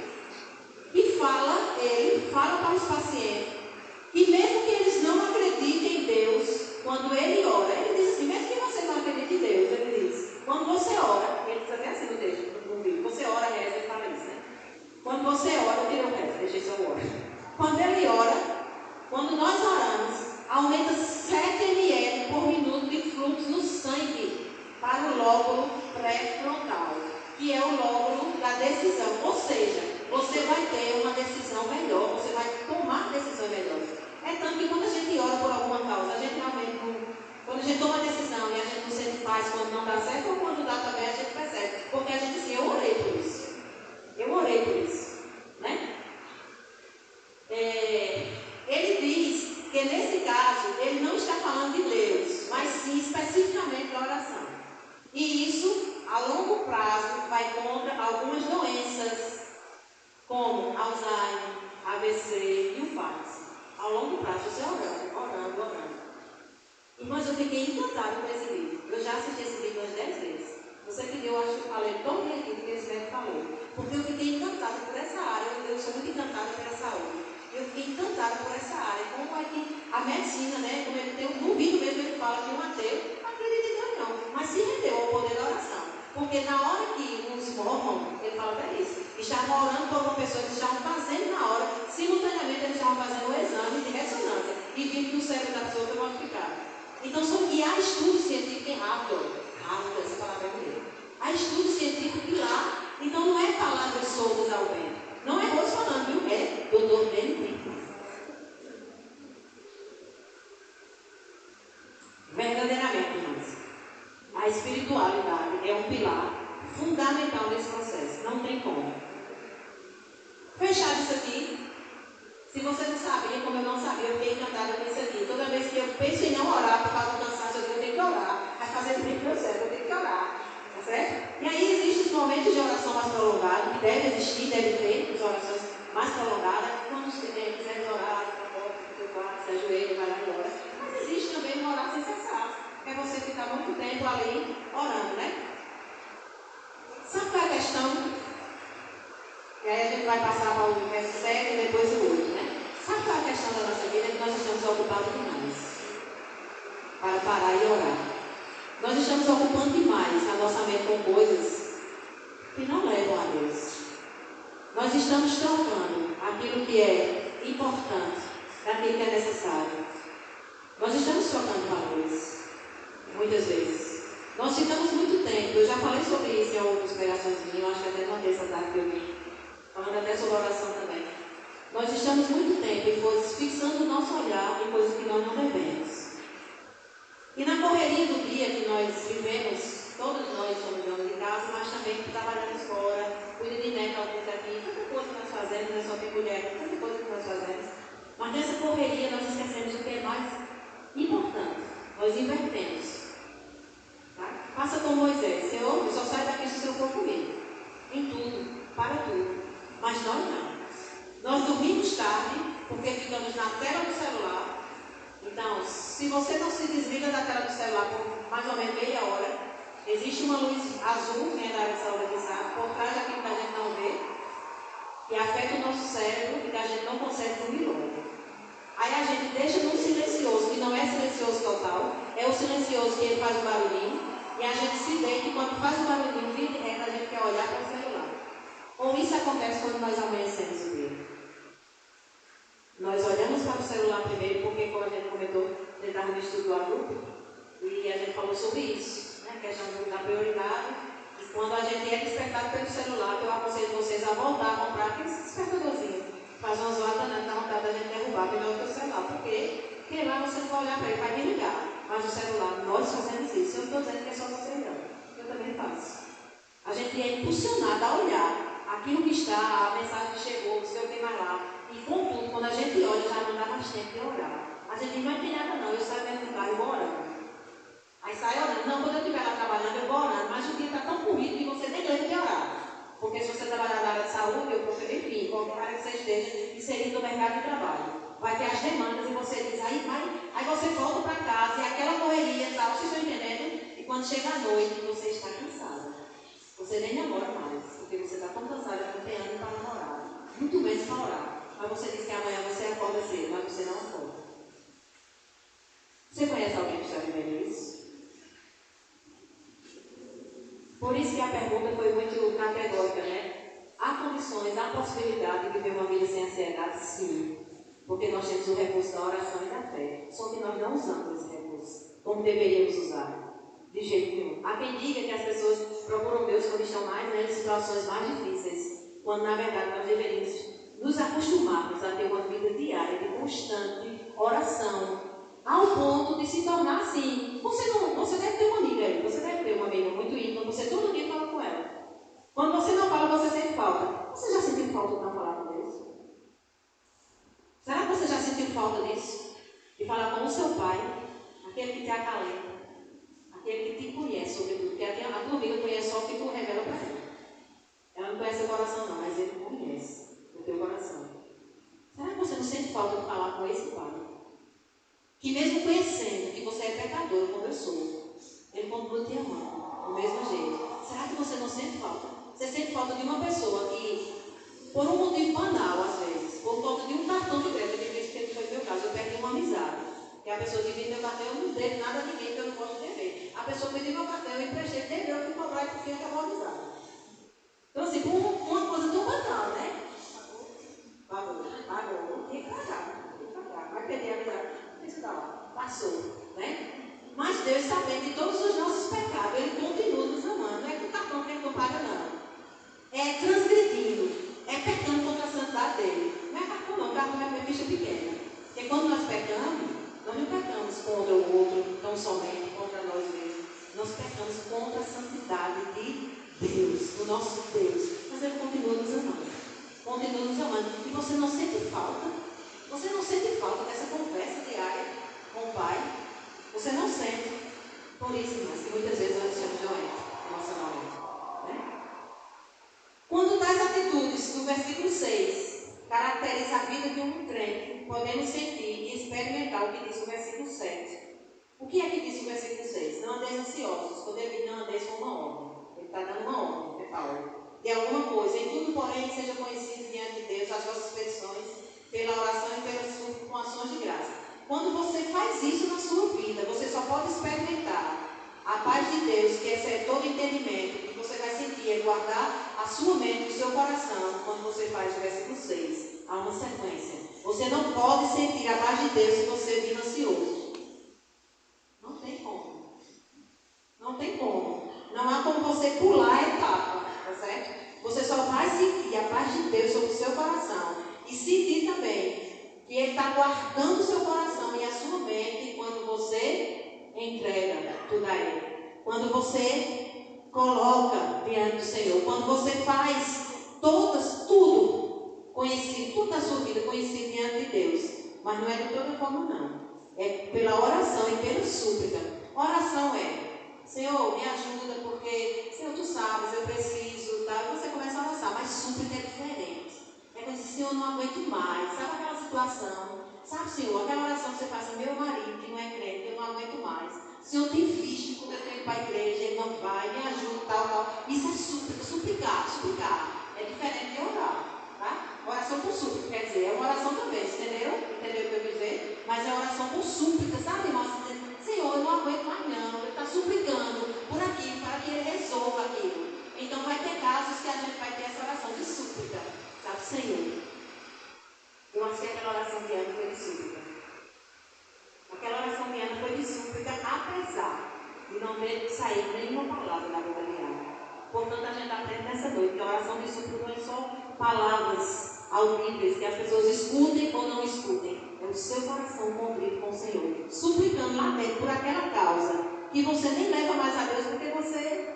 ele fala para os pacientes, que mesmo que eles não acreditem em Deus, quando ele ora, ele diz assim, mesmo que você não acredite em Deus, ele diz, quando você ora, ele diz até assim no texto, no vídeo, você ora, reza, ele fala isso, né? Quando você ora, eu tirei o resto, deixei só o ora. Quando ele ora, quando nós oramos, aumenta 7 ml por minuto de fluxo no sangue para o lóbulo pré-frontal, que é o lóbulo da decisão. Ou seja, você vai ter uma decisão melhor, você vai tomar decisões melhores. É tanto que quando a gente ora por alguma causa, a gente realmente Quando a gente toma decisão e a gente não sente paz quando não dá certo, ou quando dá também a gente percebe. Porque a gente diz, eu orei por isso. Eu orei por isso. Né? Ele diz que nesse caso, ele não está falando de Deus, mas sim especificamente da oração. E isso, a longo prazo, vai contra algumas doenças, como Alzheimer, AVC e o Parkinson. Ao longo prazo, você orando. Irmãs, eu fiquei encantada com esse livro. Eu já assisti esse livro umas 10 vezes. Você pediu, eu acho que eu falei todo dia aqui do que esse médico falou. Porque eu fiquei encantada por essa área. Eu sou muito encantada pela saúde. Eu fiquei encantada por essa área. Como é que a medicina, né? Como ele tem um vídeo mesmo, ele fala que um ateu não acredita em Deus, não. Mas se rendeu ao poder da oração. Porque na hora que os mormons, ele fala até isso, estavam orando por uma pessoa que estavam fazendo na hora, simultaneamente eles estavam fazendo um exame de ressonância e viram que o cérebro da pessoa foi modificado. Então, e há estudo científico em rápido, essa palavra é bonita. Há estudo científico lá, então não é palavras soltas ao vento. Não é Rose falando, viu? É doutor Benedito. Verdadeiramente, irmãos, a espiritualidade é um pilar fundamental nesse processo. Não tem como. Fechado isso aqui. Se você não sabia, como eu não sabia, eu fiquei encantada com isso aqui. Toda vez que eu penso em não orar por causa do cansaço, eu tenho que orar. Vai fazer bem para o céu, eu tenho que orar. Tá certo? E aí existem os momentos de oração mais prolongados, que deve existir, deve ter, as orações mais prolongadas. Quando você quiser orar, no seu quarto, se ajoelha, vai lá e ora. Mas existe também uma orar sem cessar. Que é você ficar muito tempo ali orando, né? Sabe qual é a questão? E aí a gente vai passar para o verso 7 e depois o 8, né? Sabe qual é a questão da nossa vida? É que nós estamos ocupados demais para parar e orar. Nós estamos ocupando demais a nossa mente com coisas que não levam a Deus. Nós estamos trocando aquilo que é importante daquilo que é necessário. Nós estamos trocando valores, muitas vezes. Nós ficamos muito tempo, eu já falei sobre isso em outras pregações minhas, acho que até uma terça tarde que eu vi, falando até sobre oração também. Nós estamos muito tempo em coisas, fixando o nosso olhar em coisas que nós não devemos. E na correria do dia que nós vivemos, todos nós somos donos de casa, mas também trabalhamos fora, cuida de neto, alguns aqui, tanta coisa que nós fazemos, não é só ter mulher, tanta coisa que nós fazemos. Mas nessa correria nós esquecemos o que é mais importante. Nós invertemos. Tá? Faça como Moisés. Senhor, eu só saio daqui se o Senhor for comigo. Em tudo, para tudo. Mas nós não. Nós dormimos tarde, porque ficamos na tela do celular. Então, se você não se desliga da tela do celular por mais ou menos meia hora, existe uma luz azul, quem é da área de saúde aqui sabe, por trás daquilo que a gente não vê, que afeta o nosso cérebro e que a gente não consegue dormir logo. Aí a gente deixa num silencioso, que não é silencioso total, é o silencioso que ele faz o barulhinho, e a gente se deita e quando faz o barulhinho, vira de reto, a gente quer olhar para o celular. Ou isso acontece quando nós amanhecemos o dia. Nós olhamos para o celular primeiro, porque como a gente comentou, a gente estava no estudo do adulto, e a gente falou sobre isso, né? A questão da prioridade. E quando a gente é despertado pelo celular, eu aconselho vocês a voltar a comprar aquele despertadorzinho. Faz umas horas danças, dá vontade da gente derrubar melhor que o celular. Por quê? Porque lá você não vai olhar para ele, vai me ligar. Mas o celular, nós fazemos isso. Eu não estou dizendo que é só você não. Eu também faço. A gente é impulsionado a olhar aquilo que está, a mensagem que chegou, não sei o que mais lá. E contudo, quando a gente olha, já não dá mais tempo de orar. A gente não tem nada não, eu saio dentro do carro e vou orando. Aí sai orando. Não, quando eu estiver lá trabalhando, eu vou orando. Mas o dia está tão corrido que você nem lembra de orar. Porque se você trabalhar na área de saúde, enfim, qualquer área que você esteja inserido no mercado de trabalho, vai ter as demandas e você diz, aí você volta para casa e aquela correria e tal, vocês estão entendendo? E quando chega a noite, você está cansada. Você nem namora mais, porque você está tão cansada que não tem ânimo para namorar. Muito menos para orar. Mas você diz que amanhã você acorda cedo, mas você não acorda. Você conhece alguém que está vivendo isso? Por isso que a pergunta foi muito categórica, né? Há condições, há possibilidade de viver uma vida sem ansiedade? Sim. Porque nós temos o recurso da oração e da fé. Só que nós não usamos esse recurso como deveríamos usar. De jeito nenhum. Há quem diga que as pessoas procuram Deus quando estão em situações mais difíceis. Quando na verdade nós deveríamos nos acostumarmos a ter uma vida diária de constante oração. Ao ponto de se tornar assim Você deve ter uma amiga aí, você deve ter uma amiga muito íntima, você todo dia fala com ela. Quando você não fala, você sente falta. Você já sentiu falta de não falar com Deus? Será que você já sentiu falta disso? De falar com o seu pai, aquele que te acalenta, aquele que te conhece sobre tudo, porque a tua amiga conhece só o que tu revela para ela. Ela não conhece o coração não, mas ele conhece o teu coração. Será que você não sente falta de falar com esse pai? Que mesmo conhecendo que você é pecador, como eu sou, ele continua te amando, do mesmo jeito. Será que você não sente falta? Você sente falta de uma pessoa que, por um motivo banal às vezes, por conta de um cartão de crédito, eu disse que foi meu caso, eu perdi uma amizade. Que a pessoa divide meu cartão, eu não devo nada a ninguém, porque eu não posso dever. A pessoa pediu meu cartão, eu emprestei, deveu, eu fui cobrar e por fim acabou a amizade. Então assim, por uma coisa tão banal, né? Pagou, tem que pagar. Vai perder a amizade, isso dá lá, passou, né? Mas Deus, sabendo de todos os nossos pecados, Ele continua nos amando. Não é com o cartão que Ele não paga, não. É transgredindo, é pecando contra a santidade dele. Não é cartão não, cartão é ficha pequena. Porque quando nós pecamos, nós não pecamos contra o outro, tão somente contra nós mesmos. Nós pecamos contra a santidade de Deus, do nosso Deus. Mas Ele continua nos amando. Continua nos amando. E você não sente falta? Você não sente falta dessa conversa diária com o Pai? Você não sente? Por isso, irmãs, que muitas vezes nós estamos doentes emocionalmente. Né? Quando tais atitudes do versículo 6 caracterizam a vida de um crente, podemos sentir e experimentar o que diz o versículo 7. O que é que diz o versículo 6? Não andeis ansiosos. Quando ele diz não andeis com uma ordem, ele está dando uma ordem, é Paulo. De alguma coisa, em tudo, porém, seja conhecido diante de Deus as vossas petições, pela oração e pela súplica com ações de graça. Quando você faz isso na sua vida, você só pode experimentar a paz de Deus, que excede todo entendimento, que você vai sentir é guardar a sua mente e o seu coração quando você faz o versículo 6. Há uma sequência. Você não pode sentir a paz de Deus se você vive ansioso. Não tem como. Não tem como. Não há como você pular a etapa, tá certo? Você só vai sentir a paz de Deus sobre o seu coração e sentir também que Ele está guardando o seu coração e a sua mente quando você entrega tudo a Ele. Quando você coloca diante do Senhor. Quando você faz tudo conhecido, tudo da sua vida conhecido diante de Deus. Mas não é de toda forma, não. É pela oração e pela súplica. Oração é: Senhor, me ajuda, porque, Senhor, tu sabes, eu preciso, tá? Você começa a orar, mas súplica é diferente. É quando diz: Senhor, eu não aguento mais. Sabe aquela situação? Sabe, Senhor, aquela oração que você faz ao meu marido, que não é crente, eu não aguento mais. Senhor, tem visto quando eu tenho para a igreja, ele não vai, me ajuda, tal. Isso é súplica, suplicar. É diferente de orar, tá? Oração com súplica, quer dizer, é uma oração também, entendeu? Entendeu o que eu quis dizer? Mas é oração com súplica, sabe, irmão? Senhor, eu não aguento mais não, ele está suplicando por aqui, para que ele resolva aquilo. Então vai ter casos que a gente vai ter essa oração de súplica, sabe, Senhor? Eu acho que aquela oração de Ana foi de súplica. Aquela oração de Ana foi de súplica, apesar de não ter saído nenhuma palavra da boca de Ana. Portanto, a gente aprende nessa noite que a oração de súplica não é só palavras audíveis que as pessoas escutem ou não escutem. É o seu coração contrito com o Senhor, suplicando lá dentro por aquela causa que você nem leva mais a Deus, porque você,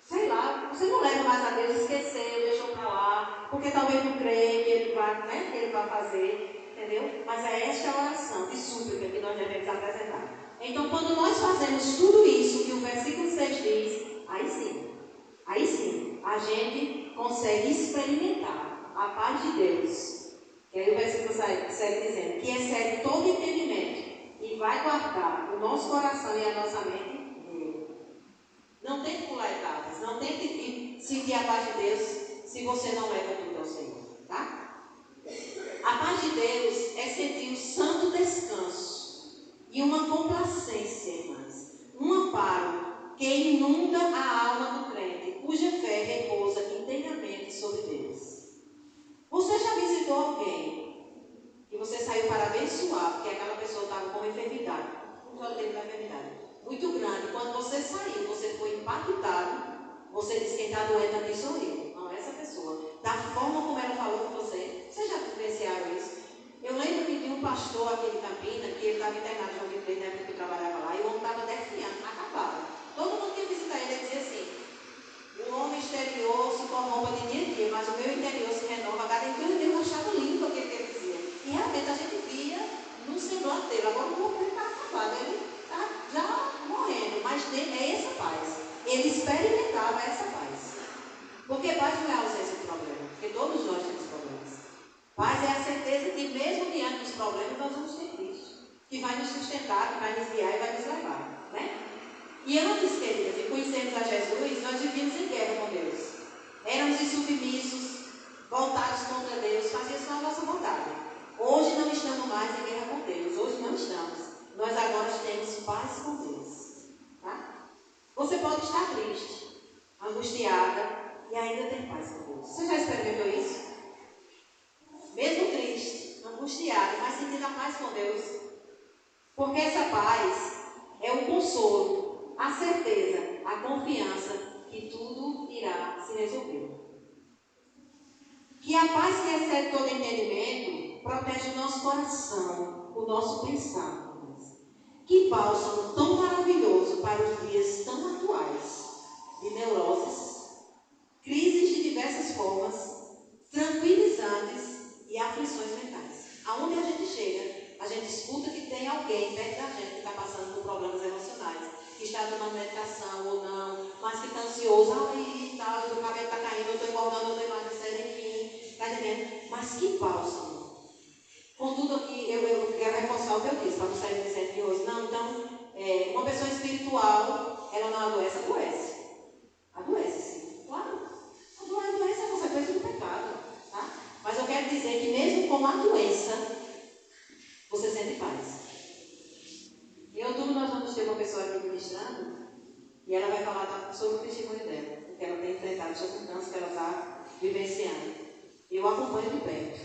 sei lá, você não leva mais a Deus, esqueceu, deixou para lá, porque talvez não crê que Ele vai, né, que Ele vai fazer, entendeu? Mas é esta oração de súplica que nós devemos apresentar. Então, quando nós fazemos tudo isso que o versículo 6 diz, aí sim, a gente consegue experimentar a paz de Deus. Que aí o versículo segue dizendo que excede todo entendimento e vai guardar o nosso coração e a nossa mente nele. Não tente pular etapas, não tente sentir a paz de Deus se você não leva tudo ao Senhor, tá? A paz de Deus é sentir um santo descanso e uma complacência, irmãs, um amparo que inunda a alma do crente, cuja fé repousa inteiramente sobre Deus. Você já visitou alguém que você saiu para abençoar, porque aquela pessoa estava com uma enfermidade, muito grande. Quando você saiu, você foi impactado, você disse: quem está doente aqui sou eu, não é essa pessoa. Da forma como ela falou com você, vocês já vivenciaram isso? Eu lembro de um pastor aqui de Campinas, que ele estava internado de um emprego, né, que trabalhava lá, e o homem estava experimentava essa paz. Porque paz não é a ausência de problema, porque todos nós temos problemas. Paz é a certeza que mesmo diante dos problemas nós vamos ter Cristo, que vai nos sustentar, que vai nos guiar e vai nos levar, né? E antes, queridas, de conhecermos a Jesus, nós vivíamos em guerra com Deus. Éramos insubmissos, voltados contra Deus, fazíamos só a nossa vontade. Hoje não estamos mais em guerra com Deus, hoje não estamos. Nós agora temos paz com Deus. Tá? Você pode estar triste, angustiada e ainda ter paz com Deus. Você já experimentou isso? Mesmo triste, angustiada, mas sentindo a paz com Deus. Porque essa paz é o consolo, a certeza, a confiança que tudo irá se resolver. Que a paz que excede todo entendimento protege o nosso coração, o nosso pensar. Que bálsamo tão maravilhoso para os dias tão atuais de neuroses, crises de diversas formas, tranquilizantes e aflições mentais. Aonde a gente chega, a gente escuta que tem alguém perto da gente que está passando por problemas emocionais, que está tomando medicação ou não, mas que está ansioso, e tal, o cabelo está caindo, eu estou engordando, eu estou emagrecendo, enfim, está entendendo? Mas que bálsamo! Contudo, aqui eu quero reforçar o que eu disse, para não sair dizendo que hoje, não, então, uma pessoa espiritual, ela não adoece, adoece. Adoece, sim, claro. A doença é consequência do pecado, tá? Mas eu quero dizer que mesmo com a doença, você sente paz. Em outubro nós vamos ter uma pessoa aqui ministrando e ela vai falar sobre o testemunho dela, que ela tem enfrentado sobre o câncer que ela está vivenciando. E eu acompanho de perto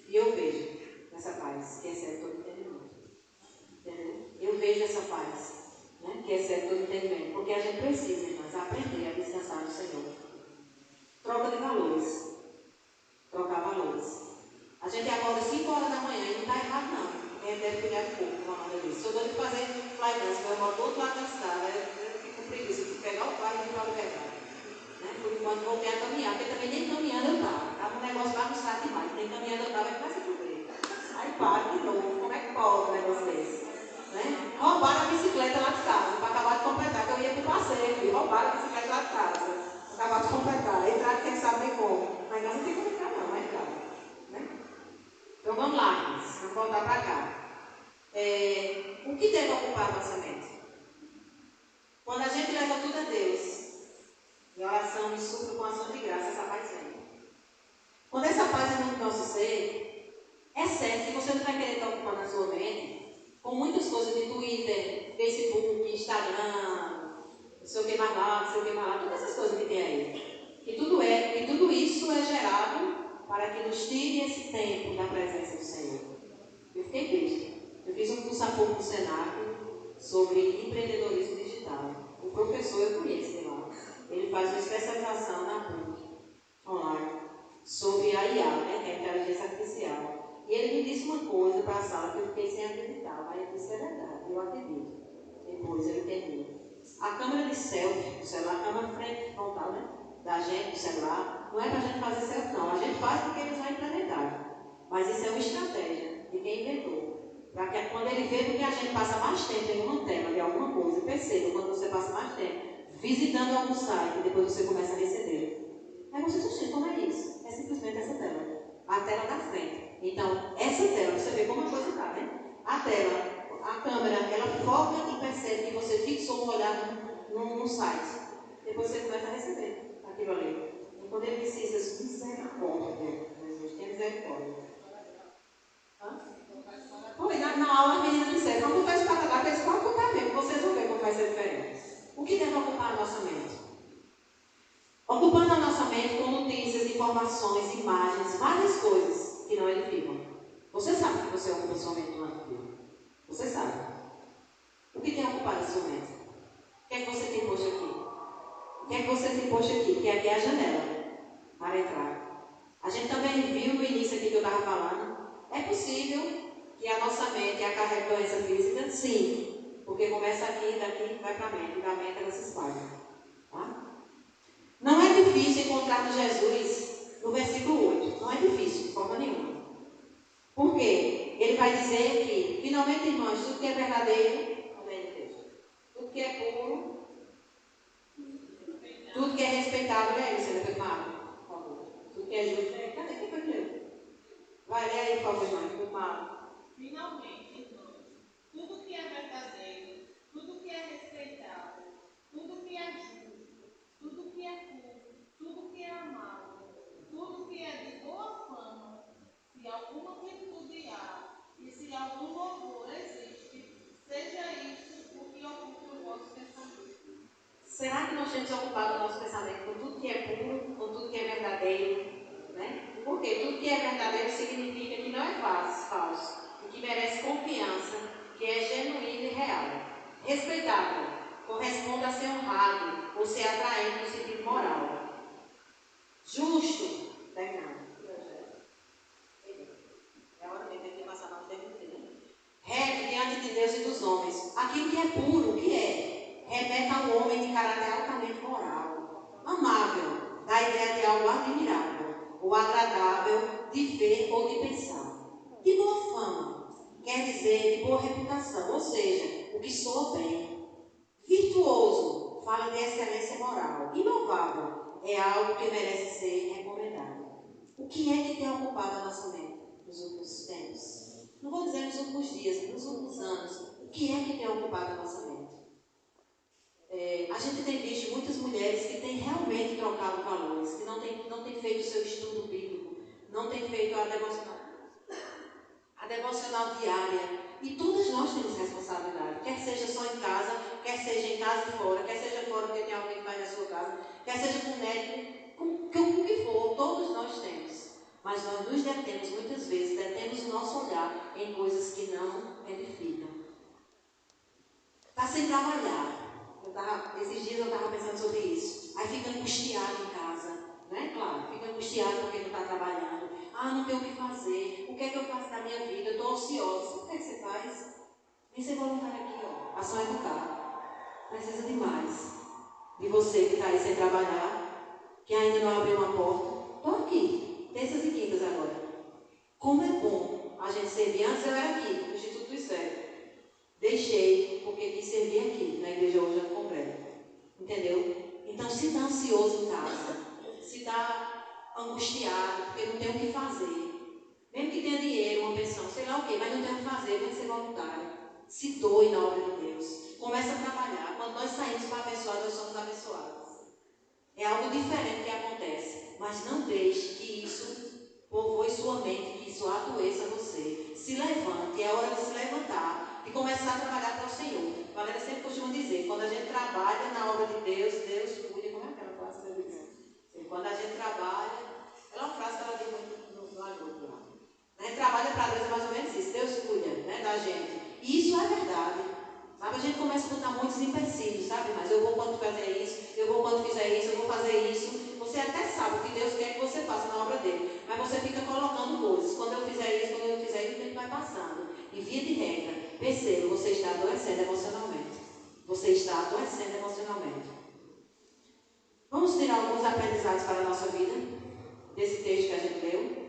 e eu vejo essa paz que excede todo entendimento. Entendeu? Eu vejo essa paz, né, que excede todo entendimento, porque a gente precisa, irmãs, aprender a descansar no Senhor. Troca de valores. Trocar valores. A gente acorda 5 horas da manhã e não está errado, não. Quem deve cuidar do corpo, como a Amanda disse. Sou doida de fazer fly dance, eu moro do outro lado da cidade. Eu fico com preguiça de pegar o pai e ir para o pegar. Né? Por enquanto, voltei a caminhar, porque também nem caminhando eu estava. Estava um negócio bagunçado demais. Nem caminhando eu estava, é quase chover. Aí para de novo. Como é que pode um negócio desse? Né? Roubaram a bicicleta lá de casa, para acabar de completar, que eu ia para o passeio. E roubaram a bicicleta lá de casa, para acabar de completar. Entrar, quem sabe nem como. Mas não tem como entrar, não, é claro. Né? Então vamos lá, vamos voltar para cá. O que deve ocupar a nossa mente? Quando a gente leva tudo a Deus, em oração e súplica com ação de graça, essa paz vem. Quando essa paz é no nosso ser, é certo que você não vai querer estar ocupando a sua mente com muitas coisas de Twitter, Facebook, Instagram, não sei o que mais lá, não sei o que mais lá, todas essas coisas que tem aí. E tudo isso é gerado para que nos tire esse tempo da presença do Senhor. Eu fiquei besta. Eu fiz um curso há pouco no Senac sobre empreendedorismo digital. O professor eu conheço de lá. Ele faz uma especialização na PUC, online, sobre a IA, né, que é a inteligência artificial. E ele me disse uma coisa para a sala que eu fiquei sem acreditar, mas ele disse que é verdade, eu acredito. Depois eu entendi. A câmera de selfie do celular, a câmera frente frontal, né, da gente, do celular, não é para a gente fazer selfie, não. A gente faz porque eles já implementaram. Mas isso é uma estratégia de quem inventou. Para que quando ele vê que a gente passa mais tempo em uma tela de alguma coisa, perceba quando você passa mais tempo visitando algum site e depois você começa a receber. Aí você diz, como é isso? É simplesmente essa tela. A tela da frente. Então, essa tela, você vê como a coisa está, né? A tela, a câmera, ela foca e percebe que você fixou um olhar num site. Depois você começa a receber aquilo ali. E quando ele disse isso, misericórdia, Jesus, tem misericórdia. Foi, na aula as meninas disseram, vamos botar isso para cá, eles vão botar mesmo, vocês vão ver como vai ser diferente. O que deve ocupar a nossa mente? Ocupando a nossa mente com notícias, informações, imagens, várias coisas que não edificam. Você sabe que você ocupa a sua mente durante o dia. Você sabe. O que tem ocupado a sua mente? O que é que você tem posto aqui? O que é que você tem posto aqui? Porque aqui é a janela para entrar. A gente também viu no início aqui que eu estava falando. É possível que a nossa mente acarrete doença física? Sim. Porque começa aqui, daqui vai para a mente. E da mente ela se espalha. Tá? Não é difícil encontrar no Jesus no versículo 8. Não é difícil, de forma nenhuma. Por quê? Ele vai dizer que, finalmente, irmãos, tudo que é verdadeiro, tudo que é puro, que é justo. Cadê? Quem foi que leu? Vai ler aí, por favor, irmã. O mal. Finalmente, irmãos, tudo que é verdadeiro, tudo que é respeitável, tudo que é justo, tudo que é puro, tudo que é amável, tudo que é de boa fama, se alguma virtude há e se algum louvor existe, seja isso o que ocupe o vosso pensamento. Será que nós temos ocupado o nosso pensamento com tudo que é puro, com tudo que é verdadeiro? Né? Porque tudo que é verdadeiro significa que não é falso, e que merece confiança, que é genuíno e real. Respeitável, corresponde a ser honrado ou ser atraente no sentido moral. Justo, terminado. É hora mesmo de passar na tempo, né? Reto diante de Deus e dos homens. Aquilo que é puro, o que é? Remete a um homem de caráter altamente moral. Amável, dá a ideia de algo admirável ou agradável de ver ou de pensar. De boa fama, quer dizer de boa reputação, ou seja, o que soa bem. Virtuoso, fala de excelência moral. Inovável, é algo que merece ser recomendado. O que é que tem ocupado a nossa mente nos últimos tempos? Não vou dizer nos últimos dias, nos últimos anos. O que é que tem ocupado a nossa mente? A gente tem visto muitas mulheres que têm realmente trocado valores, que não têm feito o seu estudo bíblico, não têm feito a devocional diária. E todas nós temos responsabilidade, quer seja só em casa, quer seja em casa e fora, quer seja fora porque tem alguém que vai na sua casa, quer seja com o médico, com o que for, todos nós temos. Mas nós nos detemos muitas vezes, detemos o nosso olhar em coisas que não edificam. Está sem trabalhar. Esses dias eu estava pensando sobre isso. Aí fica angustiado em casa, né? Claro, fica angustiado porque não está trabalhando. Não tenho o que fazer. O que é que eu faço da minha vida? Eu estou ociosa. O que é que você faz? Vem ser voluntário aqui, ó. Ação Educar. Precisa de mais. De você que está aí sem trabalhar, que ainda não abriu uma porta. Estou aqui, terças e quintas agora. Como é bom a gente servir. Antes eu era aqui, no Instituto do Céu. Deixei, porque quis servir aqui, na igreja hoje no Congresso. Entendeu? Então, se está ansioso em casa, se está angustiado, porque não tem o que fazer, mesmo que tenha dinheiro, uma pensão, sei lá o quê, mas não tem o que fazer, vem ser voluntário. Se doe na obra de Deus. Começa a trabalhar. Quando nós saímos para abençoar, nós somos abençoados. É algo diferente que acontece. Mas não deixe que isso povoe sua mente, que isso adoeça você. Se levante, é hora de se levantar e começar a trabalhar para o Senhor. A galera sempre costuma dizer, quando a gente trabalha na obra de Deus, Deus cuida. Como é aquela frase que ela diz? Quando a gente trabalha, ela é uma frase que ela diz muito no grupo lá. A gente trabalha para Deus, é mais ou menos isso. Deus cuida, né, da gente. E isso é verdade. Sabe, a gente começa a botar muitos empecilhos, sabe? Mas eu vou quando fazer isso, eu vou quando fizer isso, eu vou fazer isso. Você até sabe o que Deus quer que você faça na obra dele. Mas você fica colocando coisas. Quando eu fizer isso, quando eu fizer isso, o tempo vai passando. E via de regra, perceba, você está adoecendo emocionalmente. Você está adoecendo emocionalmente. Vamos tirar alguns aprendizados para a nossa vida, desse texto que a gente leu.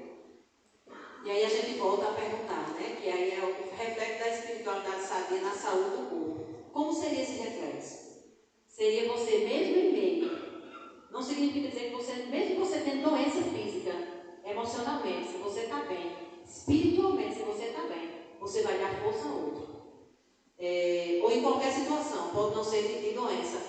E aí a gente volta a perguntar, né? Que aí é o reflexo da espiritualidade sadia na saúde do corpo. Como seria esse reflexo? Seria você mesmo em meio. Não significa dizer que você, mesmo que você tenha doença física, emocionalmente, se você está bem, espiritualmente, se você está bem, você vai dar força a outro. Ou em qualquer situação, pode não ser de doença.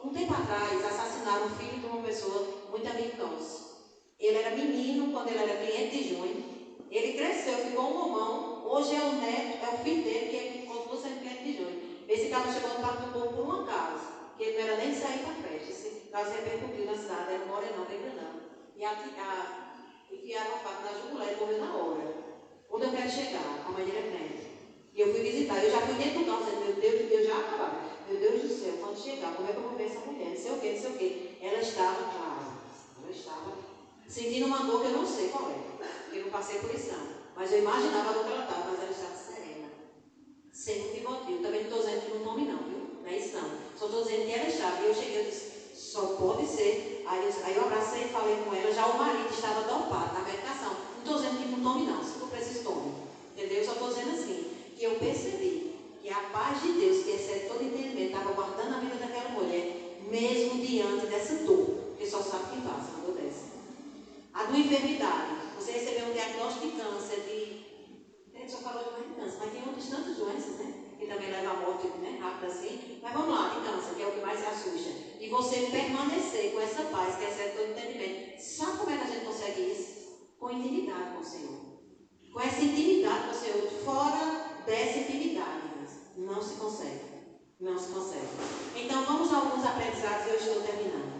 Um tempo atrás, assassinaram o filho de uma pessoa muito amiga nossa. Ele era menino quando ele era cliente de junho. Ele cresceu, ficou um homão. Hoje é o neto, é o filho dele que continua sendo cliente de junho. Esse cara chegou no Parque do Povo por uma causa, que ele não era nem sair para a festa. Esse caso repercutiu na cidade, era um morenão, bem grandão. E enfiaram a faca na jugular e morreu na hora. Onde eu quero chegar? A mãe dele é crente. E eu fui visitar, eu já fui dentro do carro, dizendo, meu Deus, eu já acabava. Meu Deus do céu, quando chegar, como é que eu vou ver essa mulher? Não sei o quê, não sei o quê. Ela estava clara, ela estava sentindo uma dor que eu não sei qual é, porque eu não passei por isso não. Mas eu imaginava a dor que ela estava, mas ela estava serena, sem um pivotinho. Também não estou dizendo que não tome não, viu? Não é isso não. Só estou dizendo que ela estava. E eu cheguei e disse, só pode ser. Aí eu abracei e falei com ela, já o marido estava dopado na medicação. Não estou dizendo que não tome não, se for preciso tome. Entendeu? Só estou dizendo assim, que eu percebi que a paz de Deus, que excede todo entendimento, estava guardando a vida daquela mulher, mesmo diante dessa dor, porque só sabe quem passa, uma dor dessa. A doença uma enfermidade. Você recebeu um diagnóstico de câncer, a gente só falou de câncer, mas tem outras tantas doenças, né? Que também levam à morte, né? Rápido assim. Mas vamos lá, de câncer, que é o que mais assusta. E você permanecer com essa paz, que excede todo entendimento. Sabe como é que a gente consegue isso? Com intimidade com o Senhor. Com essa intimidade com o Senhor. Fora dessa intimidade, não se consegue. Não se consegue. Então vamos a alguns aprendizados e eu estou terminando.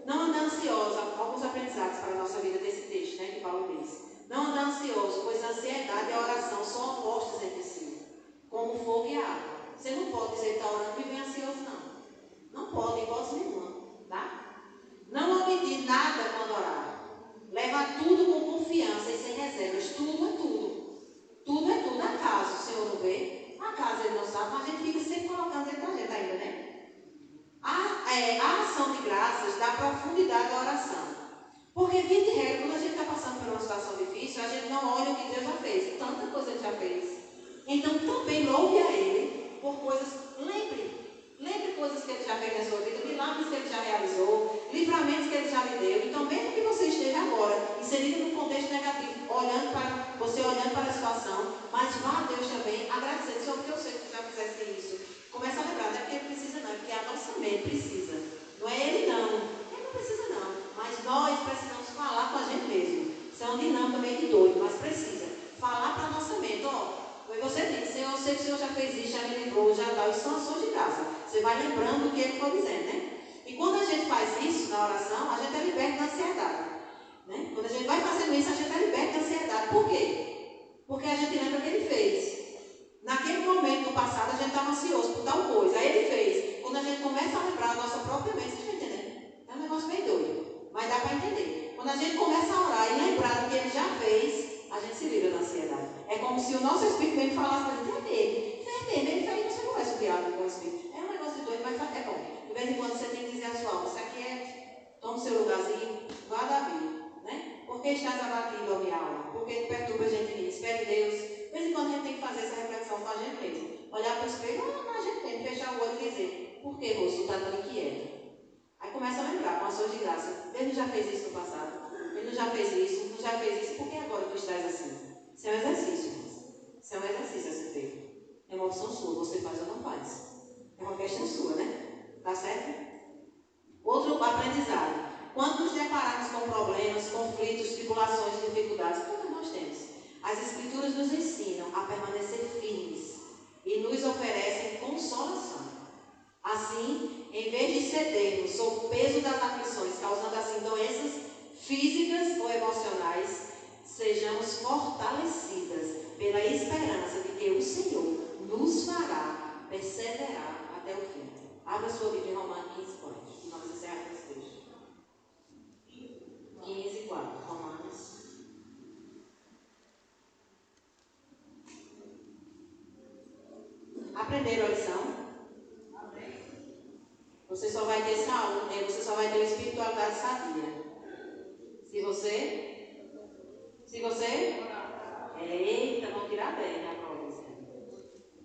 Não andar ansioso, alguns aprendizados para a nossa vida desse texto, né, que Paulo diz. Não andar ansioso, pois a ansiedade e a oração são opostos entre si, como o fogo e a água. Você não pode dizer que está orando e vem ansioso, não. Não pode, em hipótese nenhuma, tá? Não omitir nada quando orar. Leva tudo com confiança e sem reservas. Tudo é tudo. Tudo é tudo. Acaso o Senhor não vê? Acaso Ele não sabe? Mas a gente fica sempre colocando dentro da gente ainda, né? A ação de graças dá profundidade à oração. Porque, via de regra, quando a gente está passando por uma situação difícil, a gente não olha o que Deus já fez. Tanta coisa Ele já fez. Então, também louve a Ele por coisas. Lembre coisas que Ele já fez na sua vida, milagres que Ele já realizou, livramentos que Ele já lhe deu. Então, mesmo que você esteja agora inserido num contexto negativo, olhando para a situação, mas vá a Deus também, agradecendo, Senhor, porque eu sei que tu já fizeste isso. Começa a lembrar, não é porque Ele precisa não, é porque a nossa mente precisa. Não é Ele não. Ele não precisa não. Mas nós precisamos falar com a gente mesmo. Isso é uma dinâmica meio de doido, mas precisa. Falar para a nossa mente, ó. Como você diz, Senhor, eu sei que o Senhor já fez isso, já me livrou, já tal. Isso são ações de graça. Você vai lembrando o que Ele for dizendo, né? E quando a gente faz isso na oração, a gente é liberto da ansiedade. Né? Quando a gente vai fazendo isso, a gente é liberto da ansiedade. Por quê? Porque a gente lembra o que Ele fez. Naquele momento do passado, a gente estava ansioso por tal coisa. Aí Ele fez. Quando a gente começa a lembrar a nossa própria mente, vocês estão entendendo? É um negócio meio doido, mas dá para entender. Quando a gente começa a orar e lembrar do que Ele já fez, a gente se livra da ansiedade. É como se o nosso Espírito mesmo falasse para a gente, é mesmo, ele fez, você conhece o diabo com o Espírito. É um negócio de doido, mas é bom. De vez em quando você tem que dizer a sua alma, isso aqui é, toma o seu lugarzinho, vá Davi, né? Por que estás abatido, ó minha alma? Por que perturba a gente nisso? Espere Deus. De vez em quando a gente tem que fazer essa reflexão com a gente mesmo. Olhar para o espelho, a gente tem que fechar o olho e dizer, por que você está tão inquieto? Aí começa a lembrar, com ações de graça, Ele já fez isso no passado. Ele já fez isso, não já fez isso, por que agora tu estás assim? Isso é um exercício, irmãos. Isso é um exercício a ser feito. É uma opção sua, você faz ou não faz. É uma questão sua, né? Tá certo? Outro aprendizado. Quando nos depararmos com problemas, conflitos, tribulações, dificuldades, todos nós temos. As Escrituras nos ensinam a permanecer firmes e nos oferecem consolação. Assim, em vez de cedermos sob o peso das aflições, causando assim doenças físicas ou emocionais, sejamos fortalecidas pela esperança de que o Senhor nos fará perseverar até o fim. Abra sua Bíblia em Romanos 15, 4. Vamos encerrar esse texto. 15, 4. Romanos. Aprenderam a lição? Você só vai ter saúde, você só vai ter espiritualidade sadia. Se você, eita, vão tirar 10 na prova.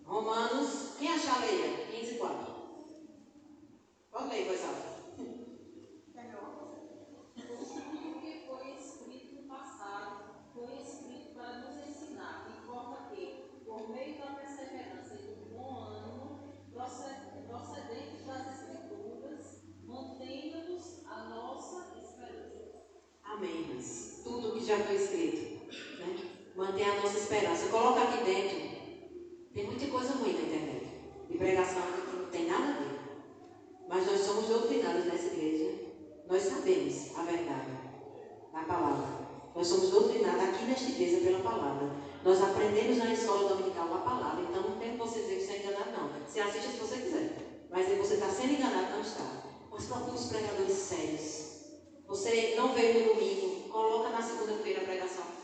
Romanos, quem achar, leia, 15, 4. Pode ler, pois alto. Tudo que foi escrito no passado foi escrito para nos ensinar, de forma que, por meio da perseverança e do bom ânimo procedentes das Escrituras, mantenha-nos a nossa esperança. Amém, irmãs. Tudo que já foi escrito, né? Mantenha a nossa esperança. Coloca aqui dentro. Tem muita coisa ruim na internet. De pregação que não tem nada a ver. Mas nós somos doutrinados nessa igreja. Nós sabemos a verdade da palavra. Nós somos doutrinados aqui nesta igreja pela palavra. Nós aprendemos na escola dominical a palavra. Então não tem que você dizer que você é enganado, não. Você assiste se você quiser. Mas aí você está sendo enganado, não está. Mas procure os pregadores sérios. Você não veio no domingo, coloca na segunda-feira a pregação que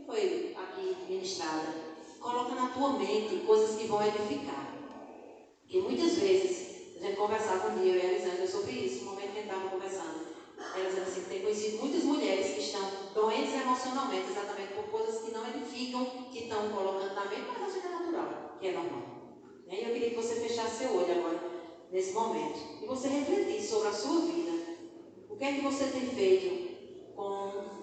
foi aqui ministrada. Coloca na tua mente coisas que vão edificar. Porque muitas vezes, a gente conversava um dia, eu e a Elisângela, sobre isso, no momento que a gente estava conversando. Ela dizendo assim, tem conhecido muitas mulheres que estão doentes emocionalmente, exatamente por coisas que não edificam, que estão colocando na mente, mas isso é natural, que é normal. E eu queria que você fechasse seu olho agora, nesse momento, e você refletisse sobre a sua vida. O que é que você tem feito com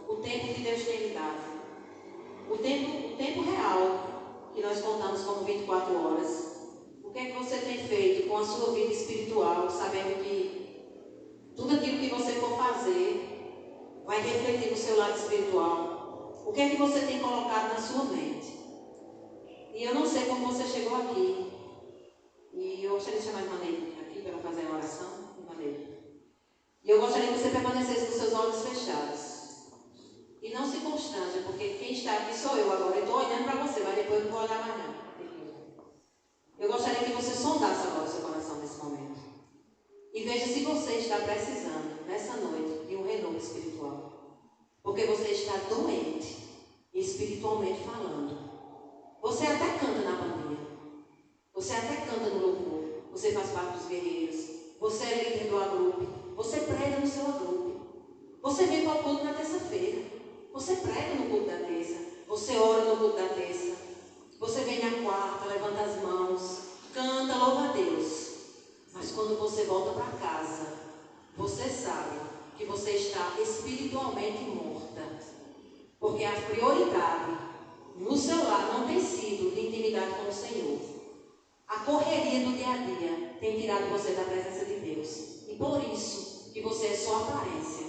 contamos como 24 horas. O que é que você tem feito com a sua vida espiritual, sabendo que tudo aquilo que você for fazer vai refletir no seu lado espiritual? O que é que você tem colocado na sua mente? E eu não sei como você chegou aqui. E eu gostaria de chamar a irmã Neide aqui para fazer a oração. Irmã Neide. E eu gostaria que você permanecesse com seus olhos fechados. E não se constrange, porque quem está aqui sou eu agora. Eu estou olhando para você, mas depois eu não vou olhar mais não. Eu gostaria que você sondasse agora o seu coração nesse momento. E veja se você está precisando, nessa noite, de um renovo espiritual. Porque você está doente, espiritualmente falando. Você até canta na bandinha. Você até canta no louvor. Você faz parte dos guerreiros. Você é líder do agrupe. Você prega no seu agrupe. Você vem para o culto na terça-feira. Você prega no culto da terça. Você ora no culto da terça. Você vem na quarta, levanta as mãos, canta, louva a Deus. Mas quando você volta para casa, você sabe que você está espiritualmente morta. Porque a prioridade no seu lar não tem sido de intimidade com o Senhor. A correria do dia a dia tem tirado você da presença de Deus. E por isso que você é só aparência.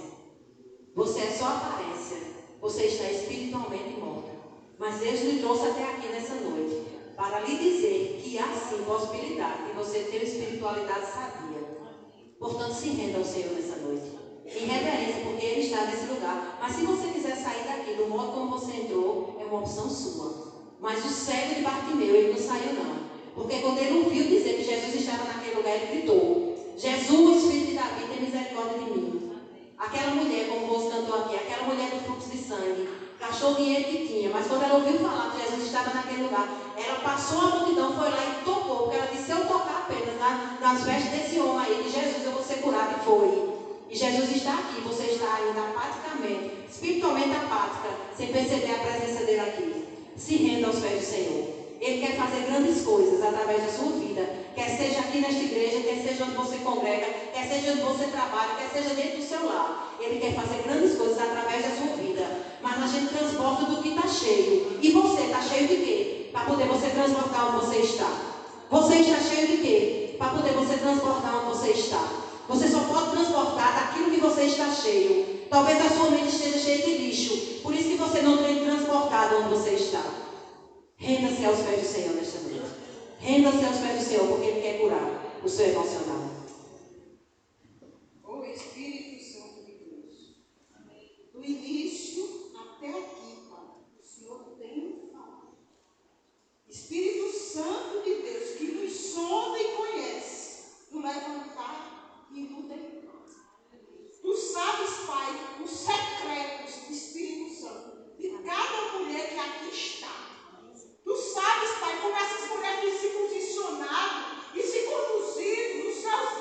Você é só aparência. Você está espiritualmente morta. Mas Deus lhe trouxe até aqui nessa noite para lhe dizer que há sim possibilidade de você ter espiritualidade sadia. Portanto, se renda ao Senhor nessa noite. Em reverência, porque Ele está nesse lugar. Mas se você quiser sair daqui do modo como você entrou, é uma opção sua. Mas o cego de Bartimeu, ele não saiu não. Porque quando ele ouviu dizer que Jesus estava naquele lugar, ele gritou: Jesus, filho de Davi, tem misericórdia de mim. Aquela mulher, como o moço cantou aqui, aquela mulher do fluxo de sangue, gastou o dinheiro que tinha, mas quando ela ouviu falar que Jesus estava naquele lugar, ela passou a multidão, foi lá e tocou, porque ela disse: se eu tocar apenas nas vestes desse homem aí, de Jesus, eu vou ser curado. E foi. E Jesus está aqui, você está ainda apaticamente, espiritualmente apática, sem perceber a presença dele aqui. Se renda aos pés do Senhor. Ele quer fazer grandes coisas através da sua vida. Quer seja aqui nesta igreja, quer seja onde você congrega, quer seja onde você trabalha, quer seja dentro do seu lar. Ele quer fazer grandes coisas através da sua vida. Mas a gente transporta do que está cheio. E você está cheio de quê? Para poder você transportar onde você está. Você está cheio de quê? Para poder você transportar onde você está. Você só pode transportar daquilo que você está cheio. Talvez a sua mente esteja cheia de lixo. Por isso que você não tem transportado onde você está. Renda-se aos pés do Senhor nesta noite. Renda-se aos pés do Senhor, porque Ele quer curar o seu emocional. O Espírito Santo de Deus. Do início até aqui, Pai, o Senhor tem falado. Espírito Santo de Deus, que nos sonda e conhece, do levantar e do deitar. Tu sabes, Pai, os secretos do Espírito Santo, de cada mulher que aqui está. Tu sabes, Pai, como essas mulheres têm se posicionado e se conduzido nos seus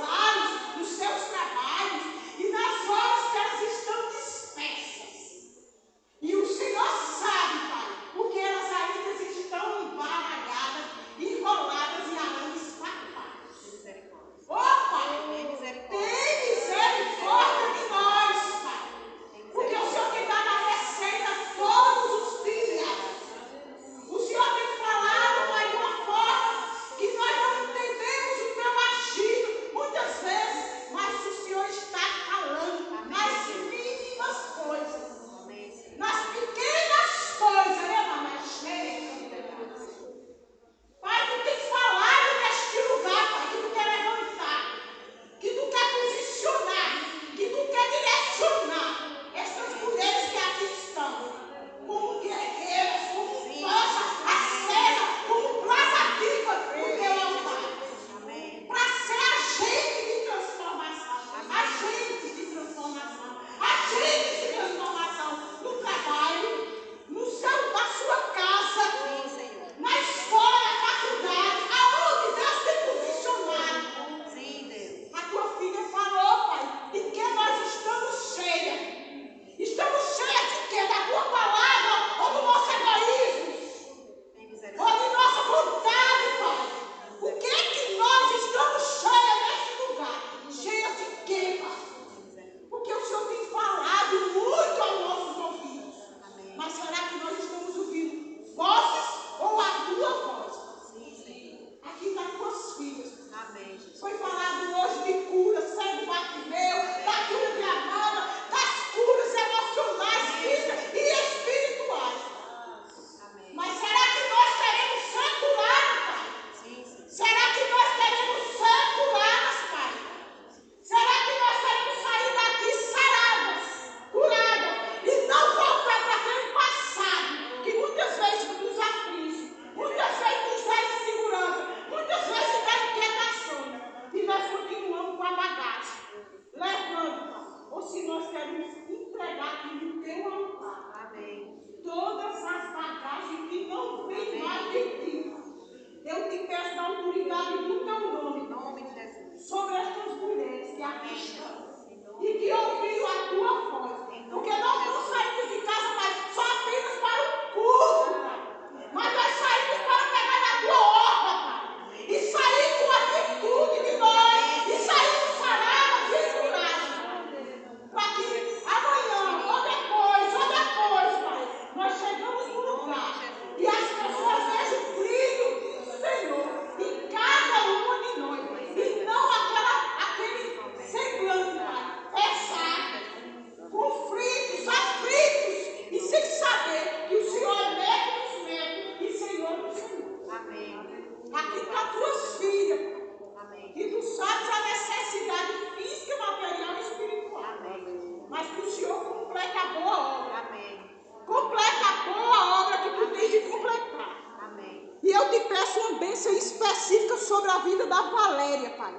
aérea, Pai.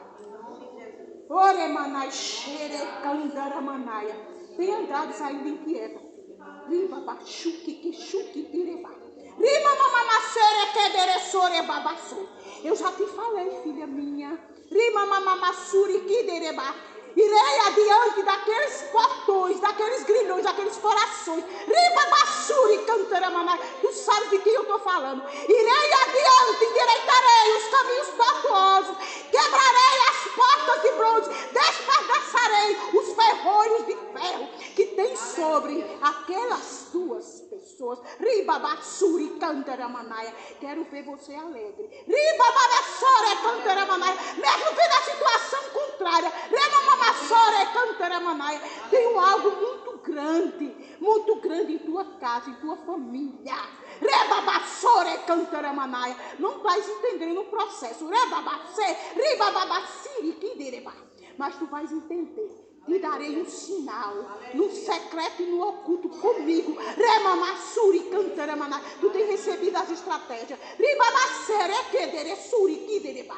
Oremanai, xere, candaramanaia. Tem andado saindo inquieta. Riba, bachuque, que chuque, tireba. Riba, mamamassere, quederessore, babassou. Eu já te falei, filha minha. Rima, mamamassuri, quidereba. Irei adiante daqueles portões, daqueles grilhões, daqueles corações. Riba, bassuri, cantaramanaia. Tu sabe de quem eu estou falando. Irei adiante, endireitarei os caminhos tortuosos. Quebrarei as portas de bronze. Despedaçarei os ferrolhos de ferro que tem sobre aquelas duas pessoas. Riba, bassuri, cantaramanaia. Quero ver você alegre. Riba, babassore, cantaramanaia. Mesmo vendo a situação contrária. Rema, mamassore, cantaramanaia. Tenho algo muito grande em tua casa, em tua família. Rebabassore, cantaramanaia. Não estás entendendo o processo. Rebabassé, ribababassiri, quidereba. Mas tu vais entender. Te darei um sinal, no secreto e no oculto comigo. Remamassuri, cantaramanaia. Tu tens recebido as estratégias. Ribabassere, quederessuri, quidereba.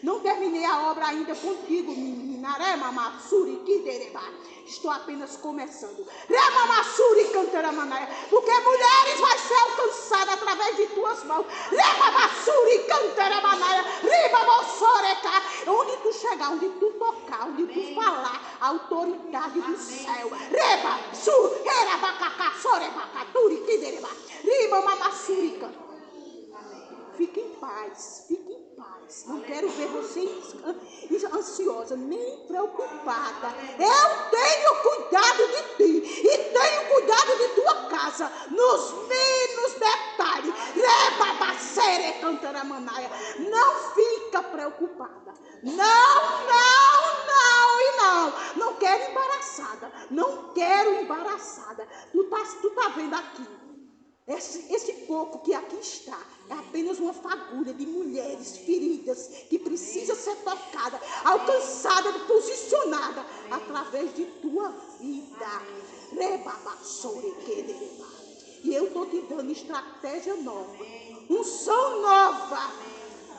Não terminei a obra ainda contigo, menina. Remamassuri, quidereba. Estou apenas começando. Remamassuri, cantaramanaia. Porque mulheres vai ser alcançada através de tuas mãos. Remamassuri, cantaramanaia. Ribabossoreca. Onde tu chegar, onde tu tocar, onde tu falar, a autoridade do céu. Reba, su, erabacacá, sorebacaturi, quidereba. Ribamamassuri, fique em paz, fique em paz. Não quero ver você ansiosa, nem preocupada. Eu tenho cuidado de ti e tenho cuidado de tua casa, nos mínimos detalhes. Rebabacere, cantaramanaia. Não fica preocupada. Não. Não quero embaraçada. Não quero embaraçada. Tu tá vendo aqui. Esse pouco que aqui está é apenas uma fagulha de mulheres feridas que precisa ser tocada, alcançada, posicionada através de tua vida. E eu estou te dando estratégia nova, unção nova,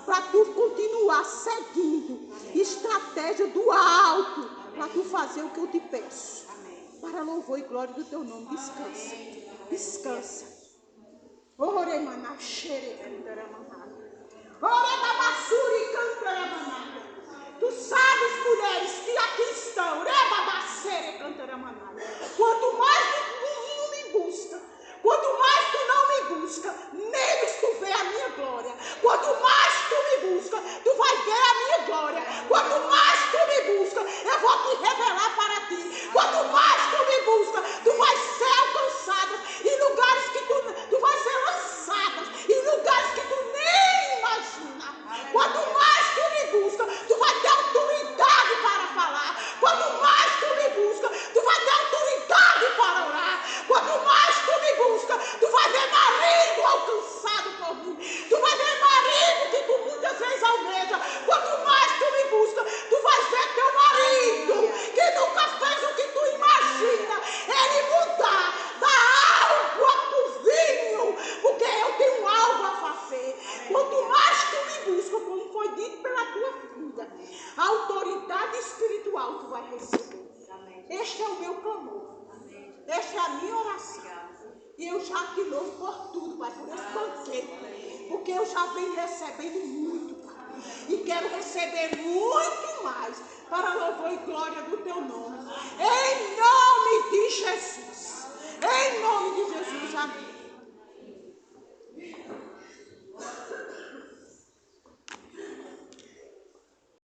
para tu continuar seguindo estratégia do alto, para tu fazer o que eu te peço. Para louvor e glória do teu nome, descansa. Descansa. Oremana, xere, cantaramanaia. Oremabassuri, cantaramanaia. Tu sabes, mulheres, que aqui estão. Rebabacere, cantaramanaia. Quanto mais tu não me busca, quanto mais tu não me busca, menos tu vê a minha glória. Quanto mais tu me busca, tu vai ver a minha glória. Quanto mais tu me busca, eu vou te revelar para ti. Quanto mais tu me busca, tu vais ser alcançada em lugares que tu vais ser lançada em lugares que tu nem imagina. Quanto mais tu me busca, tu vai ter autoridade para falar. Quanto mais tu me busca, tu vai ter autoridade para orar. Quanto mais tu me busca, tu vai ver marido alcançado por mim. Tu vai ver marido que tu muitas vezes almeja. Quanto mais tu me busca, tu vais ver teu marido que nunca fez o que tu imagina. Ele mudar da água pro vinho, porque eu tenho algo a fazer. Quanto mais tu me busca, como foi dito pela tua filha, a autoridade espiritual tu vai receber. Este é o meu clamor. Esta é a minha oração. E eu já te louvo por tudo, Pai, por esse banquete. Porque eu já venho recebendo muito, Pai. E quero receber muito mais para louvor e glória do teu nome.